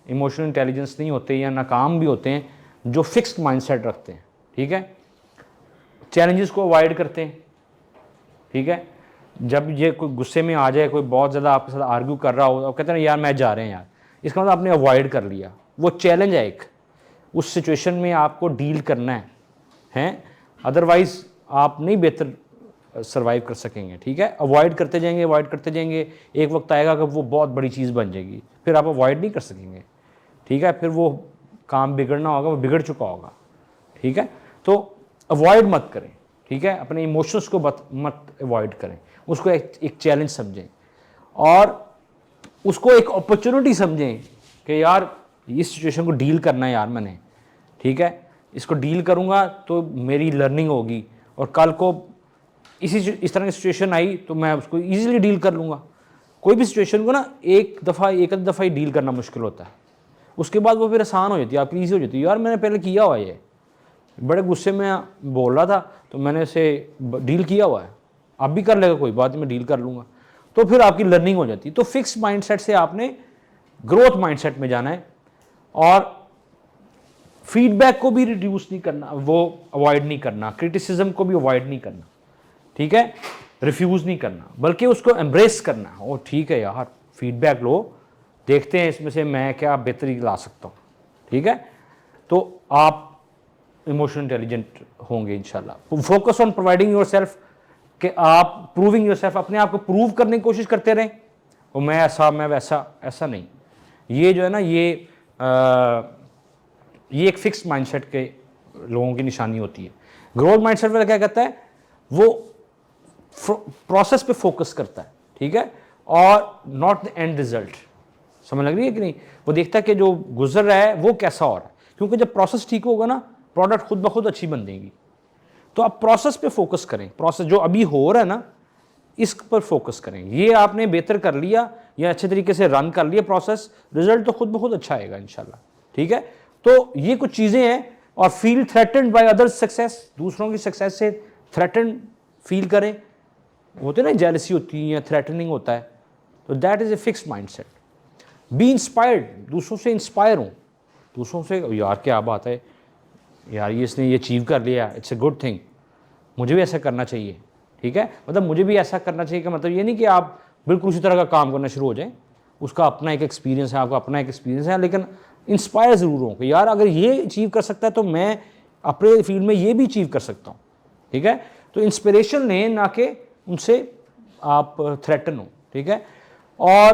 इमोशनल इंटेलिजेंस नहीं होते या नाकाम भी होते हैं जो फिक्स्ड माइंडसेट रखते हैं, ठीक है, चैलेंजेस को अवॉइड करते हैं, ठीक है। जब ये कोई गुस्से में आ जाए, कोई बहुत ज़्यादा आपके साथ आर्ग्यू कर रहा हो, और कहते हैं यार मैं जा रहे हैं यार, इसका मतलब आपने अवॉइड कर लिया। वो चैलेंज है एक, उस सिचुएशन में आपको डील करना है, अदरवाइज़ आप नहीं बेहतर सर्वाइव कर सकेंगे, ठीक है। अवॉइड करते जाएंगे, एक वक्त आएगा कि वो बहुत बड़ी चीज़ बन जाएगी, फिर आप अवॉइड नहीं कर सकेंगे, ठीक है, फिर वो काम बिगड़ना होगा, वो बिगड़ चुका होगा, ठीक है। तो अवॉइड मत करें, ठीक है, अपने इमोशंस को मत अवॉइड करें, उसको एक चैलेंज समझें और उसको एक अपॉर्चुनिटी समझें कि यार इस सिचुएशन को डील करना है यार मैंने, ठीक है, इसको डील करूँगा तो मेरी लर्निंग होगी, और कल को इस तरह की सिचुएशन आई तो मैं उसको ईजिली डील कर लूँगा। कोई भी सिचुएशन को ना एक दफ़ा ही डील करना मुश्किल होता है, उसके बाद वो फिर आसान हो जाती है, आपकी ईजी हो जाती है। यार मैंने पहले किया हुआ, ये बड़े गुस्से में बोल रहा था तो मैंने इसे डील किया हुआ है, अब भी कर लेगा, कोई बात नहीं, मैं डील कर लूँगा, तो फिर आपकी लर्निंग हो जाती है। तो फिक्स माइंडसेट से आपने ग्रोथ माइंडसेट में जाना है, और फीडबैक को भी रिड्यूस नहीं करना, वो अवॉइड नहीं करना, क्रिटिसिज्म को भी अवॉइड नहीं करना, ठीक है, रिफ्यूज़ नहीं करना, बल्कि उसको एम्ब्रेस करना। ओ ठीक है यार, फीडबैक लो, देखते हैं इसमें से मैं क्या बेहतरी ला सकता हूँ, ठीक है, तो आप इमोशनल इंटेलिजेंट होंगे इंशाल्लाह। फोकस ऑन प्रोवाइडिंग योरसेल्फ, कि आप प्रूविंग योरसेल्फ, अपने आप को प्रूव करने की कोशिश करते रहें, और मैं ऐसा, मैं वैसा, ऐसा नहीं। ये जो है ना, ये एक फिक्स माइंडसेट के लोगों की निशानी होती है। ग्रोथ माइंडसेट वाला क्या कहता है, वो प्रोसेस पे फोकस करता है, ठीक है, और नॉट द एंड रिजल्ट। समझ लग रही है कि नहीं? वो देखता है कि जो गुजर रहा है वो कैसा हो रहा है, क्योंकि जब प्रोसेस ठीक होगा ना, प्रोडक्ट खुद ब खुद अच्छी बन देगी। तो आप प्रोसेस पे फोकस करें, प्रोसेस जो अभी हो रहा है ना, इस पर फोकस करें। ये आपने बेहतर कर लिया या अच्छे तरीके से रन कर लिया प्रोसेस, रिजल्ट तो खुद ब खुद अच्छा आएगा इंशाल्लाह, ठीक है। तो ये कुछ चीज़ें हैं। और feel threatened by others success, दूसरों की सक्सेस से थ्रेटन फील करें, होते ना, जेलसी होती है या थ्रेटनिंग होता है, तो that is a fix mindset. B inspired, दूसरों से इंस्पायर हूँ, दूसरों से यार क्या बात है यार, ये इसने ये अचीव कर लिया, इट्स ए गुड थिंग, मुझे भी ऐसा करना चाहिए, ठीक है। मतलब मुझे भी ऐसा करना चाहिए का मतलब ये नहीं कि आप बिल्कुल उसी तरह का काम करना शुरू हो जाएं, उसका अपना एक एक्सपीरियंस है, आपका अपना एक एक्सपीरियंस है, लेकिन इंस्पायर ज़रूर हो कि यार अगर ये अचीव कर सकता है तो मैं अपने फील्ड में ये भी अचीव कर सकता हूँ, ठीक है। तो इंस्पिरेशन लें, ना कि उनसे आप थ्रेटन हो, ठीक है। और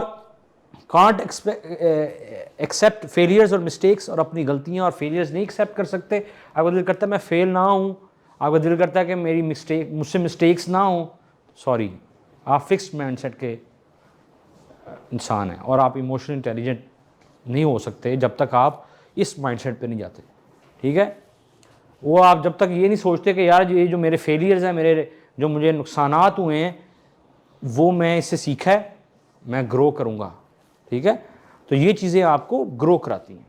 कांट एक्सेप्ट फेलियर्स और मिस्टेक्स, और अपनी गलतियाँ और फेलियर्स नहीं एक्सेप्ट कर सकते। आपका दिल करता है मैं फेल ना हूँ, आपका दिल करता है कि मेरी मुझसे मिस्टेक्स ना हो, सॉरी, आप फिक्स्ड माइंडसेट के इंसान हैं और आप इमोशनल इंटेलिजेंट नहीं हो सकते जब तक आप इस माइंडसेट पे नहीं जाते, ठीक है। वो आप जब तक ये नहीं सोचते कि यार ये जो मेरे फेलियर्स हैं, मेरे जो मुझे नुकसानात हुए हैं, वो मैं इससे सीखा है, मैं ग्रो करूँगा, ठीक है। तो ये चीज़ें आपको ग्रो कराती हैं।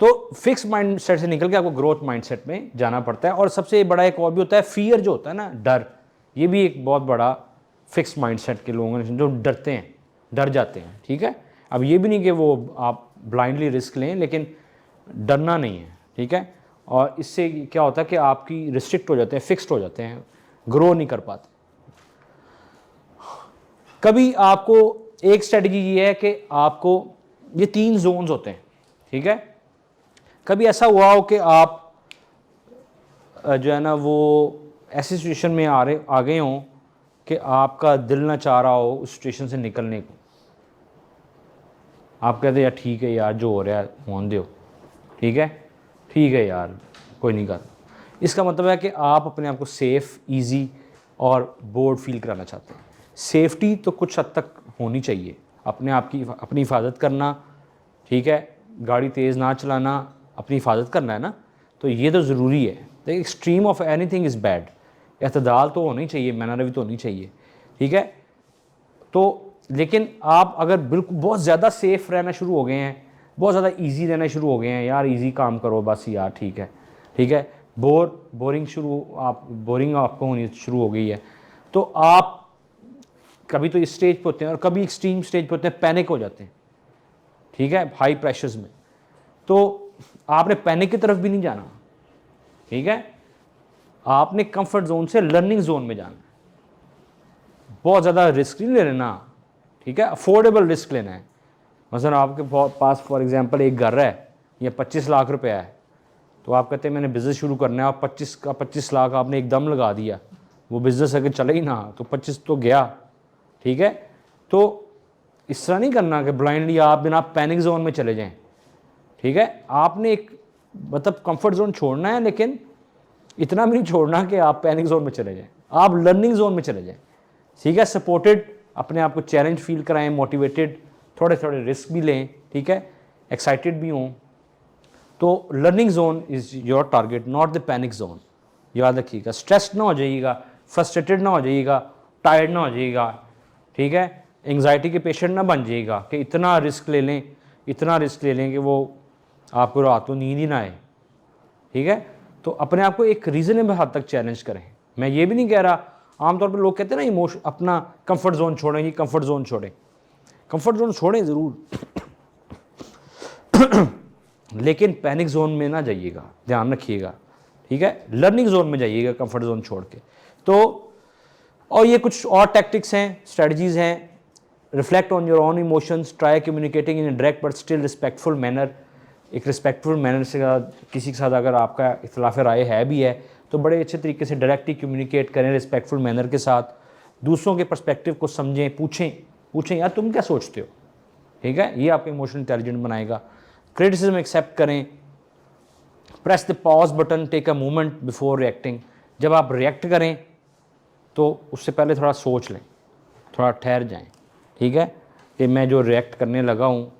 तो फिक्स माइंडसेट से निकल के आपको ग्रोथ माइंडसेट में जाना पड़ता है। और सबसे बड़ा एक और भी होता है फियर, जो होता है ना, डर। ये भी एक बहुत बड़ा फिक्स माइंडसेट के लोगों हैं जो डरते हैं, डर जाते हैं, ठीक है। अब ये भी नहीं कि वो आप ब्लाइंडली रिस्क लें, लेकिन डरना नहीं है, ठीक है। और इससे क्या होता है कि आपकी रिस्ट्रिक्ट हो जाते हैं, फिक्स्ड हो जाते हैं, ग्रो नहीं कर पाते। कभी आपको एक स्ट्रेटजी ये है कि आपको ये 3 जोन्स होते हैं, ठीक है। कभी ऐसा हुआ हो कि आप जो है ना वो ऐसी सिचुएशन में आ गए हों कि आपका दिल ना चाह रहा हो उस सिचुएशन से निकलने को, आप कहते यार ठीक है यार, जो हो रहा है होने दो, ठीक है यार, कोई नहीं कर। इसका मतलब है कि आप अपने आप को सेफ़, ईजी और बोर्ड फील कराना चाहते हैं। सेफ्टी तो कुछ हद तक होनी चाहिए, अपने आप की अपनी हिफाजत करना, ठीक है, गाड़ी तेज़ ना चलाना, अपनी हिफाजत करना है ना, तो ये तो ज़रूरी है। The extreme of anything is bad. एतदाल तो होनी चाहिए, मैनरवी तो होनी चाहिए, ठीक है। तो लेकिन आप अगर बिल्कुल बहुत ज़्यादा सेफ़ रहना शुरू हो गए हैं, बहुत ज़्यादा ईजी रहना शुरू हो गए हैं, यार ईजी काम करो बस यार, ठीक है, बोरिंग आपको होनी शुरू हो गई है, तो आप कभी तो इस स्टेज पे होते हैं और कभी एक्सट्रीम स्टेज पे होते हैं, पैनिक हो जाते हैं, ठीक है, हाई प्रेशर्स में। तो आपने पैनिक की तरफ भी नहीं जाना, ठीक है। आपने कंफर्ट जोन से लर्निंग जोन में जाना है। बहुत ज़्यादा रिस्क नहीं लेना, ठीक है, अफोर्डेबल रिस्क लेना है। मसलन आपके पास फॉर एग्जांपल एक घर है या 25 लाख रुपया है, तो आप कहते हैं मैंने बिज़नेस शुरू करना है, आप 25 लाख आपने एकदम लगा दिया, वो बिज़नेस अगर चले ही ना तो 25 तो गया, ठीक है। तो इस तरह नहीं करना कि ब्लाइंडली आप बिना पैनिक जोन में चले जाएं, ठीक है। आपने एक मतलब कंफर्ट जोन छोड़ना है, लेकिन इतना भी नहीं छोड़ना कि आप पैनिक जोन में चले जाएं, आप लर्निंग जोन में चले जाएं, ठीक है। सपोर्टेड, अपने आप को चैलेंज फील कराएं, मोटिवेटेड, थोड़े थोड़े रिस्क भी लें, ठीक है, एक्साइटेड भी हों। तो learning zone is your target, not the panic zone. याद रखिएगा, स्ट्रेस ना हो जाइएगा, फ्रस्ट्रेटेड ना हो जाइएगा, टायर्ड ना हो जाइएगा, ठीक है, एंग्जाइटी के पेशेंट ना बन जाइएगा कि इतना रिस्क ले लें कि वो आपको रात को नींद ही ना आए, ठीक है। तो अपने आप को एक रीज़नेबल हद तक चैलेंज करें। मैं ये भी नहीं कह रहा, आमतौर पर लोग कहते हैं ना अपना कंफर्ट जोन छोड़ें, ये कंफर्ट जोन छोड़ें ज़रूर लेकिन पैनिक जोन में ना जाइएगा, ध्यान रखिएगा, ठीक है। लर्निंग जोन में जाइएगा कंफर्ट जोन छोड़ के। तो और ये कुछ और टैक्टिक्स हैं, स्ट्रेटजीज़ हैं। Reflect on your own emotions, try communicating in direct but still respectful manner. एक रिस्पेक्टफुल मैनर से किसी के साथ अगर आपका इख्तिलाफ राय है भी है तो बड़े अच्छे तरीके से डायरेक्टली कम्युनिकेट करें रिस्पेक्टफुल मैनर के साथ। दूसरों के पर्सपेक्टिव को समझें, पूछें यार तुम क्या सोचते हो, ठीक है, ये आपको इमोशनल इंटेलिजेंट बनाएगा। क्रिटिसिज्म एक्सेप्ट करें। Press the pause button, take a moment before reacting. जब आप रिएक्ट करें तो उससे पहले थोड़ा सोच लें, थोड़ा ठहर जाएं, ठीक है, कि मैं जो रिएक्ट करने लगा हूँ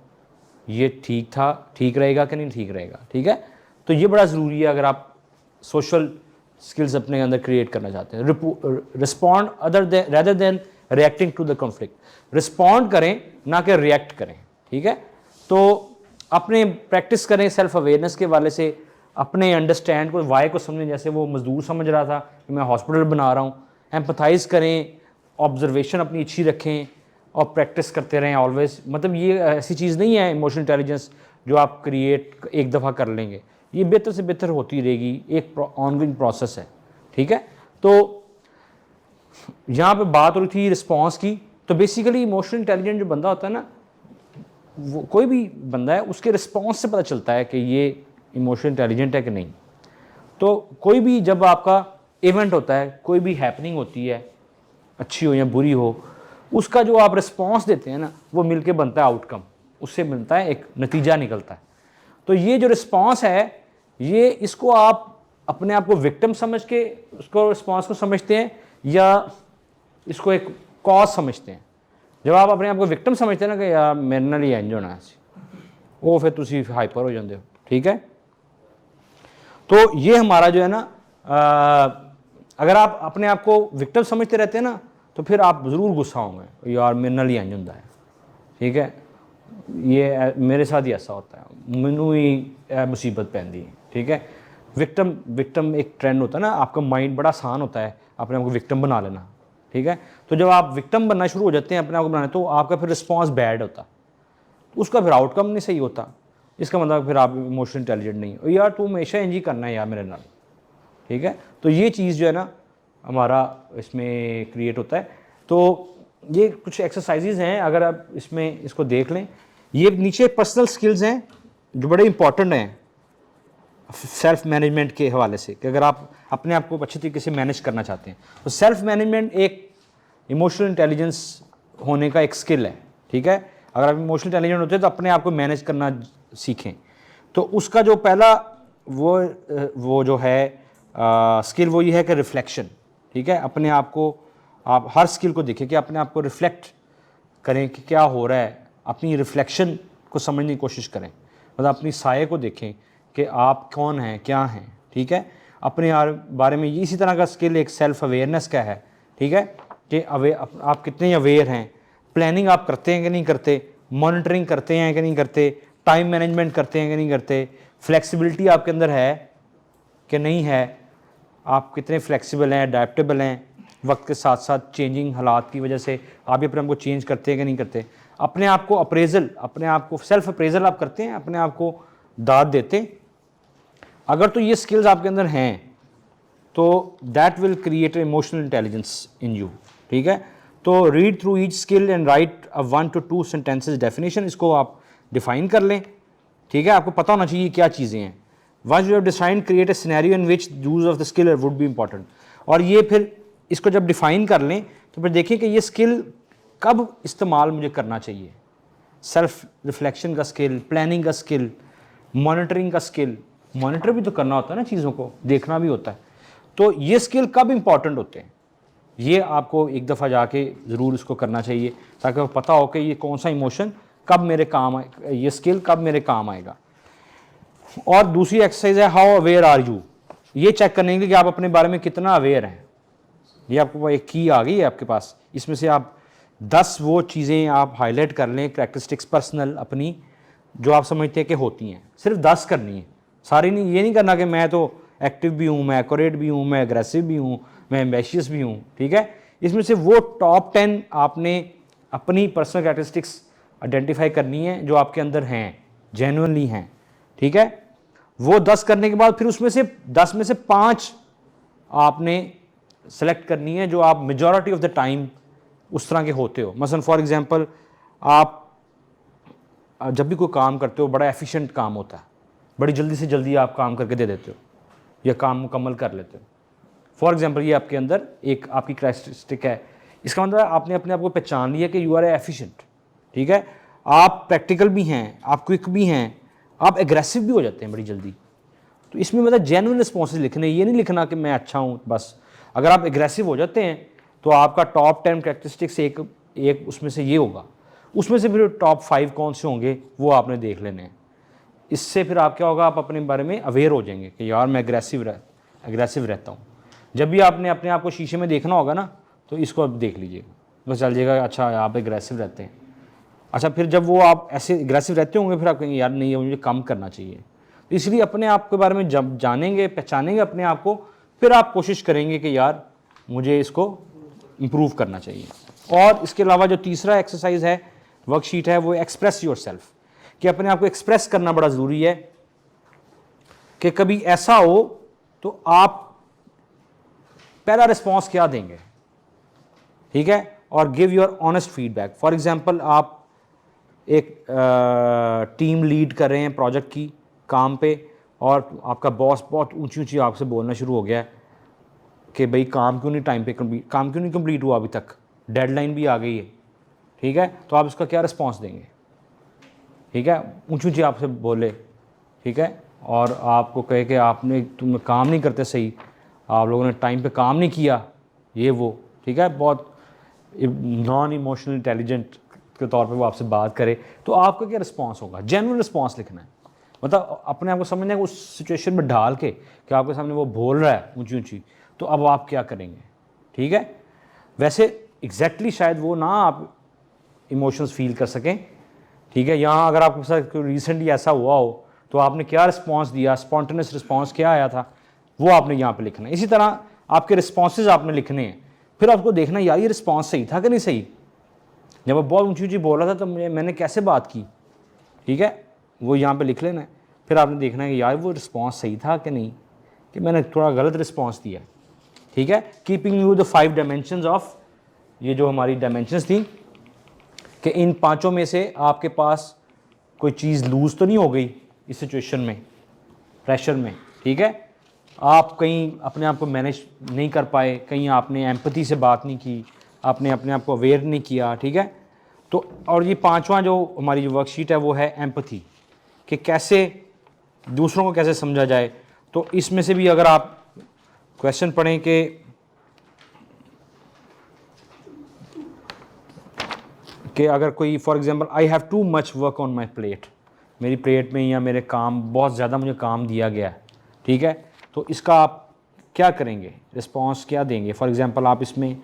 ये ठीक रहेगा कि नहीं ठीक रहेगा, ठीक है। तो ये बड़ा ज़रूरी है अगर आप सोशल स्किल्स अपने अंदर क्रिएट करना चाहते हैं। Respond rather than reacting to the conflict. Respond करें ना कि रिएक्ट करें, ठीक है। तो अपने प्रैक्टिस करें सेल्फ अवेयरनेस के वाले से, अपने अंडरस्टैंड को, वाई को समझें। जैसे वो मजदूर समझ रहा था कि मैं हॉस्पिटल बना रहा हूँ। एम्पथाइज करें, ऑब्जर्वेशन अपनी अच्छी रखें और प्रैक्टिस करते रहें ऑलवेज। मतलब ये ऐसी चीज़ नहीं है इमोशनल इंटेलिजेंस जो आप क्रिएट एक दफ़ा कर लेंगे, ये बेहतर से बेहतर होती रहेगी, एक ऑनगोइंग प्रोसेस है, ठीक है। तो यहाँ पे बात हो रही थी रिस्पॉन्स की। तो बेसिकली इमोशनल इंटेलिजेंट जो बंदा होता है ना, वो कोई भी बंदा है, उसके रिस्पॉन्स से पता चलता है कि ये इमोशनल इंटेलिजेंट है कि नहीं। तो कोई भी जब आपका इवेंट होता है, कोई भी हैपनिंग होती है, अच्छी हो या बुरी हो, उसका जो आप रिस्पॉन्स देते हैं ना, वो मिलके बनता है आउटकम, उससे मिलता है एक नतीजा निकलता है। तो ये जो रिस्पॉन्स है, ये इसको आप अपने आप को विक्टिम समझ के उसको रिस्पॉन्स को समझते हैं या इसको एक कॉज समझते हैं। जब आप अपने आप को विक्टिम समझते हैं ना कि यार मेरे नाल ही इंज होना है, वो फिर तुसी हाइपर हो जाते हो। ठीक है, तो ये हमारा जो है ना अगर आप अपने आप को विक्टिम समझते रहते हैं ना तो फिर आप ज़रूर गुस्सा होंगे, यार मेरे नाल ही इंज होंदा है। ठीक है, ये मेरे साथ ही ऐसा होता है, मैनू ही मुसीबत पैंदी है। ठीक है, विक्टिम एक ट्रेंड होता है ना, आपका माइंड बड़ा आसान होता है अपने आप को विक्टिम बना लेना। ठीक है, तो जब आप विक्टिम बनना शुरू हो जाते हैं अपने आप को बनाने, तो आपका फिर रिस्पॉन्स बैड होता, उसका फिर आउटकम नहीं सही होता। इसका मतलब फिर आप इमोशनल इंटेलिजेंट नहीं हो, यार तू हमेशा इंज ही करना है यार मेरे नाल। ठीक है, तो ये चीज़ जो है ना हमारा इसमें क्रिएट होता है। तो ये कुछ एक्सरसाइजेज हैं, अगर आप इसमें इसको देख लें, ये नीचे पर्सनल स्किल्स हैं जो बड़े इंपॉर्टेंट हैं सेल्फ मैनेजमेंट के हवाले से, कि अगर आप अपने आप को अच्छे तरीके से मैनेज करना चाहते हैं तो सेल्फ मैनेजमेंट एक इमोशनल इंटेलिजेंस होने का एक स्किल है। ठीक है, अगर आप इमोशनल इंटेलिजेंट होते हैं तो अपने आप को मैनेज करना सीखें। तो उसका जो पहला वो जो है स्किल वो ये है कि रिफ्लेक्शन। ठीक है, अपने आप को आप हर स्किल को देखें कि अपने आप को रिफ्लेक्ट करें कि क्या हो रहा है, अपनी रिफ्लेक्शन को समझने की कोशिश करें, मतलब अपनी साये को देखें कि आप कौन हैं, क्या हैं। ठीक है, अपने बारे में इसी तरह का स्किल एक सेल्फ अवेयरनेस का है। ठीक है, कि आप कितने अवेयर हैं, प्लानिंग आप करते हैं कि नहीं करते, मॉनिटरिंग करते हैं कि नहीं करते, टाइम मैनेजमेंट करते हैं कि नहीं करते, फ्लेक्सिबिलिटी आपके अंदर है कि नहीं है, आप कितने फ्लेक्सिबल हैं, अडेप्टेबल हैं, वक्त के साथ साथ चेंजिंग हालात की वजह से आप अपने आप को चेंज करते हैं कि नहीं करते, अपने आप को अप्रेजल, अपने आप को सेल्फ अप्रेजल आप करते हैं, अपने आप को दाद देते हैं। अगर तो ये स्किल्स आपके अंदर हैं तो that will create emotional intelligence in you. ठीक है, तो read through each skill and right a 1 to 2 sentences definition, इसको आप डिफाइन कर लें। ठीक है, आपको पता होना चाहिए क्या चीज़ें हैं। Once you have defined create a scenario in which use of the skill would be important. और ये फिर इसको जब डिफाइन कर लें तो फिर देखिए कि ये स्किल कब इस्तेमाल मुझे करना चाहिए। सेल्फ रिफ्लेक्शन का स्किल, प्लानिंग का स्किल, मॉनिटरिंग का स्किल, मॉनिटर भी तो करना होता है ना, चीज़ों को देखना भी होता है। तो ये स्किल कब इंपॉर्टेंट होते हैं, ये आपको एक दफ़ा जाके ज़रूर इसको करना चाहिए ताकि आपको पता हो कि ये कौन सा इमोशन कब मेरे काम आए, ये स्किल कब मेरे काम आएगा। और दूसरी एक्सरसाइज है हाउ अवेयर आर यू, ये चेक करने के लिए कि आप अपने बारे में कितना अवेयर हैं। ये आपको एक की आ गई है आपके पास, इसमें से आप 10 वो चीज़ें आप हाईलाइट कर लें, कैरेक्टरिस्टिक्स पर्सनल अपनी, जो आप समझते हैं कि होती हैं। सिर्फ 10 करनी है, सारी नहीं। ये नहीं करना कि मैं तो एक्टिव भी हूँ, मैं एक्यूरेट भी हूँ, मैं एग्रेसिव भी हूँ, मैं एम्बिशियस भी हूँ। ठीक है, इसमें से वो टॉप 10 आपने अपनी पर्सनल कैरेक्टरिस्टिक्स आइडेंटिफाई करनी है जो आपके अंदर हैं, जेन्युइनली हैं। ठीक है, वो 10 करने के बाद फिर उसमें से 10 में से 5 आपने सेलेक्ट करनी है जो आप मेजॉरिटी ऑफ द टाइम उस तरह के होते हो। मसलन फॉर एग्जांपल, आप जब भी कोई काम करते हो बड़ा एफिशिएंट काम होता है, बड़ी जल्दी से जल्दी आप काम करके दे देते हो या काम मुकम्मल कर लेते हो। फॉर एग्जांपल, ये आपके अंदर एक आपकी कैरेक्टरिस्टिक है। इसका मतलब आपने अपने आप को पहचान लिया कि यू आर एफिशिएंट। ठीक है, आप प्रैक्टिकल भी हैं, आप क्विक भी हैं, आप एग्रेसिव भी हो जाते हैं बड़ी जल्दी। तो इसमें मतलब जेन्युइन रिस्पॉन्सेज लिखने, ये नहीं लिखना कि मैं अच्छा हूँ बस। अगर आप एग्रेसिव हो जाते हैं तो आपका टॉप 10 कैरेक्टरिस्टिक्स एक उसमें से ये होगा। उसमें से फिर टॉप 5 कौन से होंगे वो आपने देख लेने हैं। इससे फिर आप क्या होगा, आप अपने बारे में अवेयर हो जाएंगे कि यार मैं एग्रेसिव रहता हूँ। जब भी आपने अपने आप को शीशे में देखना होगा ना तो इसको आप देख लीजिएगा, बस चल जाएगा अच्छा आप एग्रेसिव रहते हैं। अच्छा, फिर जब वो आप ऐसे एग्रेसिव रहते होंगे फिर आप कहेंगे यार नहीं, मुझे कम करना चाहिए। तो इसलिए अपने आप के बारे में जब जानेंगे, पहचानेंगे अपने आप को, फिर आप कोशिश करेंगे कि यार मुझे इसको इम्प्रूव करना चाहिए। और इसके अलावा जो तीसरा एक्सरसाइज है, वर्कशीट है, वो एक्सप्रेस योर सेल्फ, कि अपने आप को एक्सप्रेस करना बड़ा ज़रूरी है। कि कभी ऐसा हो तो आप पहला रिस्पॉन्स क्या देंगे। ठीक है, और give your honest feedback. For example, आप एक टीम लीड कर रहे हैं प्रोजेक्ट की काम पे, और आपका बॉस बहुत ऊंची ऊंची आपसे बोलना शुरू हो गया है कि भाई काम क्यों नहीं टाइम पे काम क्यों नहीं कंप्लीट हुआ अभी तक, डेडलाइन भी आ गई है। ठीक है, तो आप इसका क्या रिस्पॉन्स देंगे। ठीक है, ऊंची ऊंची आपसे बोले, ठीक है, और आपको कहे कि तुम काम नहीं करते सही, आप लोगों ने टाइम पे काम नहीं किया, ये वो। ठीक है, बहुत नॉन इमोशनल इंटेलिजेंट के तौर पे वो आपसे बात करे, तो आपका क्या रिस्पॉन्स होगा? जेन्युइन रिस्पॉन्स लिखना है, मतलब अपने आप को समझना है उस सिचुएशन में डाल के कि आपके सामने वो बोल रहा है ऊंची ऊंची, तो अब आप क्या करेंगे? ठीक है, वैसे एग्जैक्टली शायद वो ना आप इमोशंस फील कर सकें। ठीक है, यहाँ अगर आपके साथ रिसेंटली ऐसा हुआ हो तो आपने क्या रिस्पॉन्स दिया, स्पॉन्टेनियस रिस्पॉन्स क्या आया था, वो आपने यहाँ पे लिखना है। इसी तरह आपके रिस्पॉन्सेज आपने लिखने हैं, फिर आपको देखना यार ये रिस्पॉन्स सही था कि नहीं सही। जब वो बहुत ऊंची ऊंची बोल रहा था तो मैंने कैसे बात की, ठीक है, वो यहाँ पे लिख लेना है। फिर आपने देखना है कि यार वो रिस्पॉन्स सही था कि नहीं, कि मैंने थोड़ा गलत रिस्पॉन्स दिया। ठीक है, keeping you the 5 dimensions of, ये जो हमारी डायमेंशंस थी कि इन पांचों में से आपके पास कोई चीज़ लूज़ तो नहीं हो गई इस सिचुएशन में, प्रेशर में। ठीक है, आप कहीं अपने आप को मैनेज नहीं कर पाए, कहीं आपने एम्पैथी से बात नहीं की, आपने अपने आप को अवेयर नहीं किया। ठीक है, तो और ये पांचवा जो हमारी जो वर्कशीट है वो है एम्पैथी, कि कैसे दूसरों को कैसे समझा जाए। तो इसमें से भी अगर आप क्वेश्चन पढ़ें कि अगर कोई for example I have too much work on my plate, मेरी प्लेट में या मेरे काम बहुत ज़्यादा मुझे काम दिया गया है। ठीक है, तो इसका आप क्या करेंगे, रिस्पॉन्स क्या देंगे? फॉर एग्जांपल आप इसमें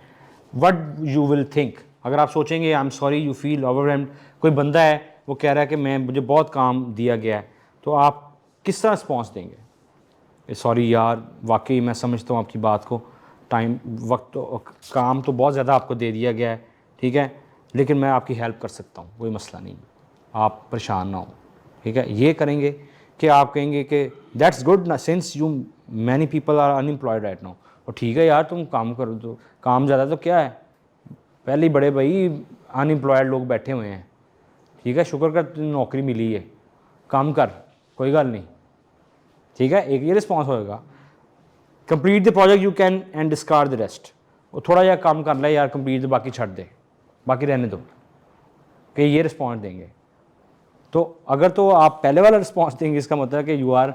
व्हाट यू विल थिंक, अगर आप सोचेंगे I am sorry you feel overwhelmed, कोई बंदा है वो कह रहा है कि मुझे बहुत काम दिया गया है, तो आप किस तरह रिस्पॉन्स देंगे? सॉरी यार, वाकई मैं समझता हूँ आपकी बात को, टाइम वक्त तो काम तो बहुत ज़्यादा आपको दे दिया गया है, ठीक है, लेकिन मैं आपकी हेल्प कर सकता हूँ, कोई मसला नहीं, आप परेशान ना हो। ठीक है, ये करेंगे कि आप कहेंगे कि दैट्स गुड ना, since you many people are unemployed right now, और ठीक है यार तुम काम करो, तो काम ज़्यादा तो क्या है, पहले ही बड़े भाई अनएम्प्लॉयड लोग बैठे हुए हैं, ठीक है, शुक्र कर तुझे नौकरी मिली है, काम कर, कोई गल नहीं। ठीक है, एक ये रिस्पॉन्स होएगा। Complete the project you can and discard the rest, वो थोड़ा जिहा काम कर ले यार कंप्लीट, तो बाकी छड़ दे, बाकी रहने दो, कि ये रिस्पॉन्स देंगे। तो अगर तो आप पहले वाला रिस्पॉन्स देंगे, इसका मतलब है कि यू आर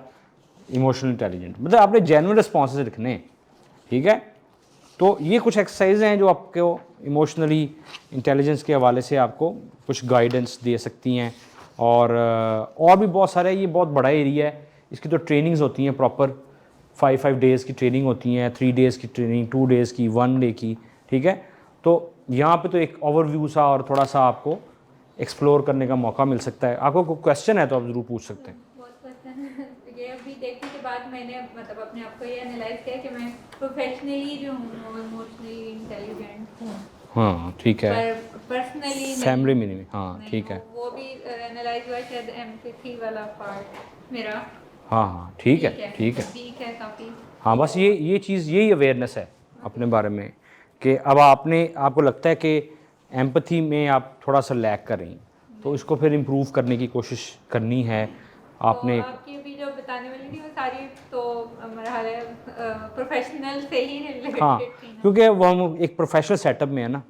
इमोशनल इंटेलिजेंट, मतलब आपने जेन्युइन रिस्पॉन्सेज लिखने हैं। ठीक है, तो ये कुछ एक्सरसाइज हैं जो आपको इमोशनली इंटेलिजेंस के हवाले से आपको कुछ गाइडेंस दे सकती हैं। और भी बहुत सारे, ये बहुत बड़ा एरिया है, इसकी तो ट्रेनिंग्स होती हैं प्रॉपर, 5 डेज़ की ट्रेनिंग होती हैं, 3 डेज़ की ट्रेनिंग, 2 डेज़ की, 1 डे की। ठीक है, तो यहाँ पे तो एक ओवरव्यू सा और थोड़ा सा आपको एक्सप्लोर करने का मौका मिल सकता है। आपको कोई क्वेश्चन है तो आप ज़रूर पूछ सकते हैं। बहुत क्वेश्चन ये अभी देखने के बाद मैंने मतलब अपने आप को ये एनालाइज किया कि मैं प्रोफेशनली जो हूँ इमोशनली इंटेलिजेंट हूँ। हाँ ठीक है, पर पर्सनली फैमिली में नहीं, हाँ ठीक है, वो भी एनालाइज हुआ शायद एम्पैथी वाला पार्ट मेरा हाँ हाँ ठीक है, ठीक है, वीक है काफ़ी। हाँ बस ये चीज़, यही अवेयरनेस है अपने बारे में, कि अब आपको लगता है कि एम्पैथी में आप थोड़ा सा लैक कर रही हैं, तो इसको फिर इम्प्रूव करने की कोशिश करनी है आपने। तो आपकी भी जो बताने वाली थी वो सारी तो हमारा हाल है प्रोफेशनल से ही रिलेटेड हाँ, थी ना। क्योंकि वो हम एक प्रोफेशनल सेटअप में है ना,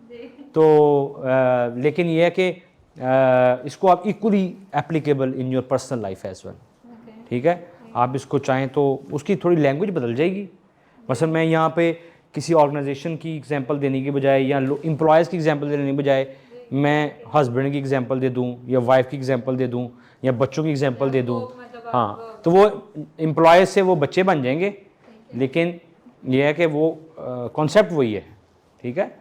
तो लेकिन ये है कि इसको आप equally applicable in your personal life as well. ठीक है, आप इसको चाहें तो उसकी थोड़ी लैंग्वेज बदल जाएगी। मसलन मैं यहाँ पे किसी ऑर्गेनाइजेशन की एग्जांपल देने की बजाय या एम्प्लॉयज़ की एग्जांपल देने की बजाय मैं हस्बैंड की एग्जांपल दे दूँ, या वाइफ की एग्जांपल दे दूँ, या बच्चों की एग्जांपल दे दूँ। हाँ, तो वो एम्प्लॉयज़ से वो बच्चे बन जाएंगे, लेकिन ये है कि वो कॉन्सेप्ट वही है। ठीक है,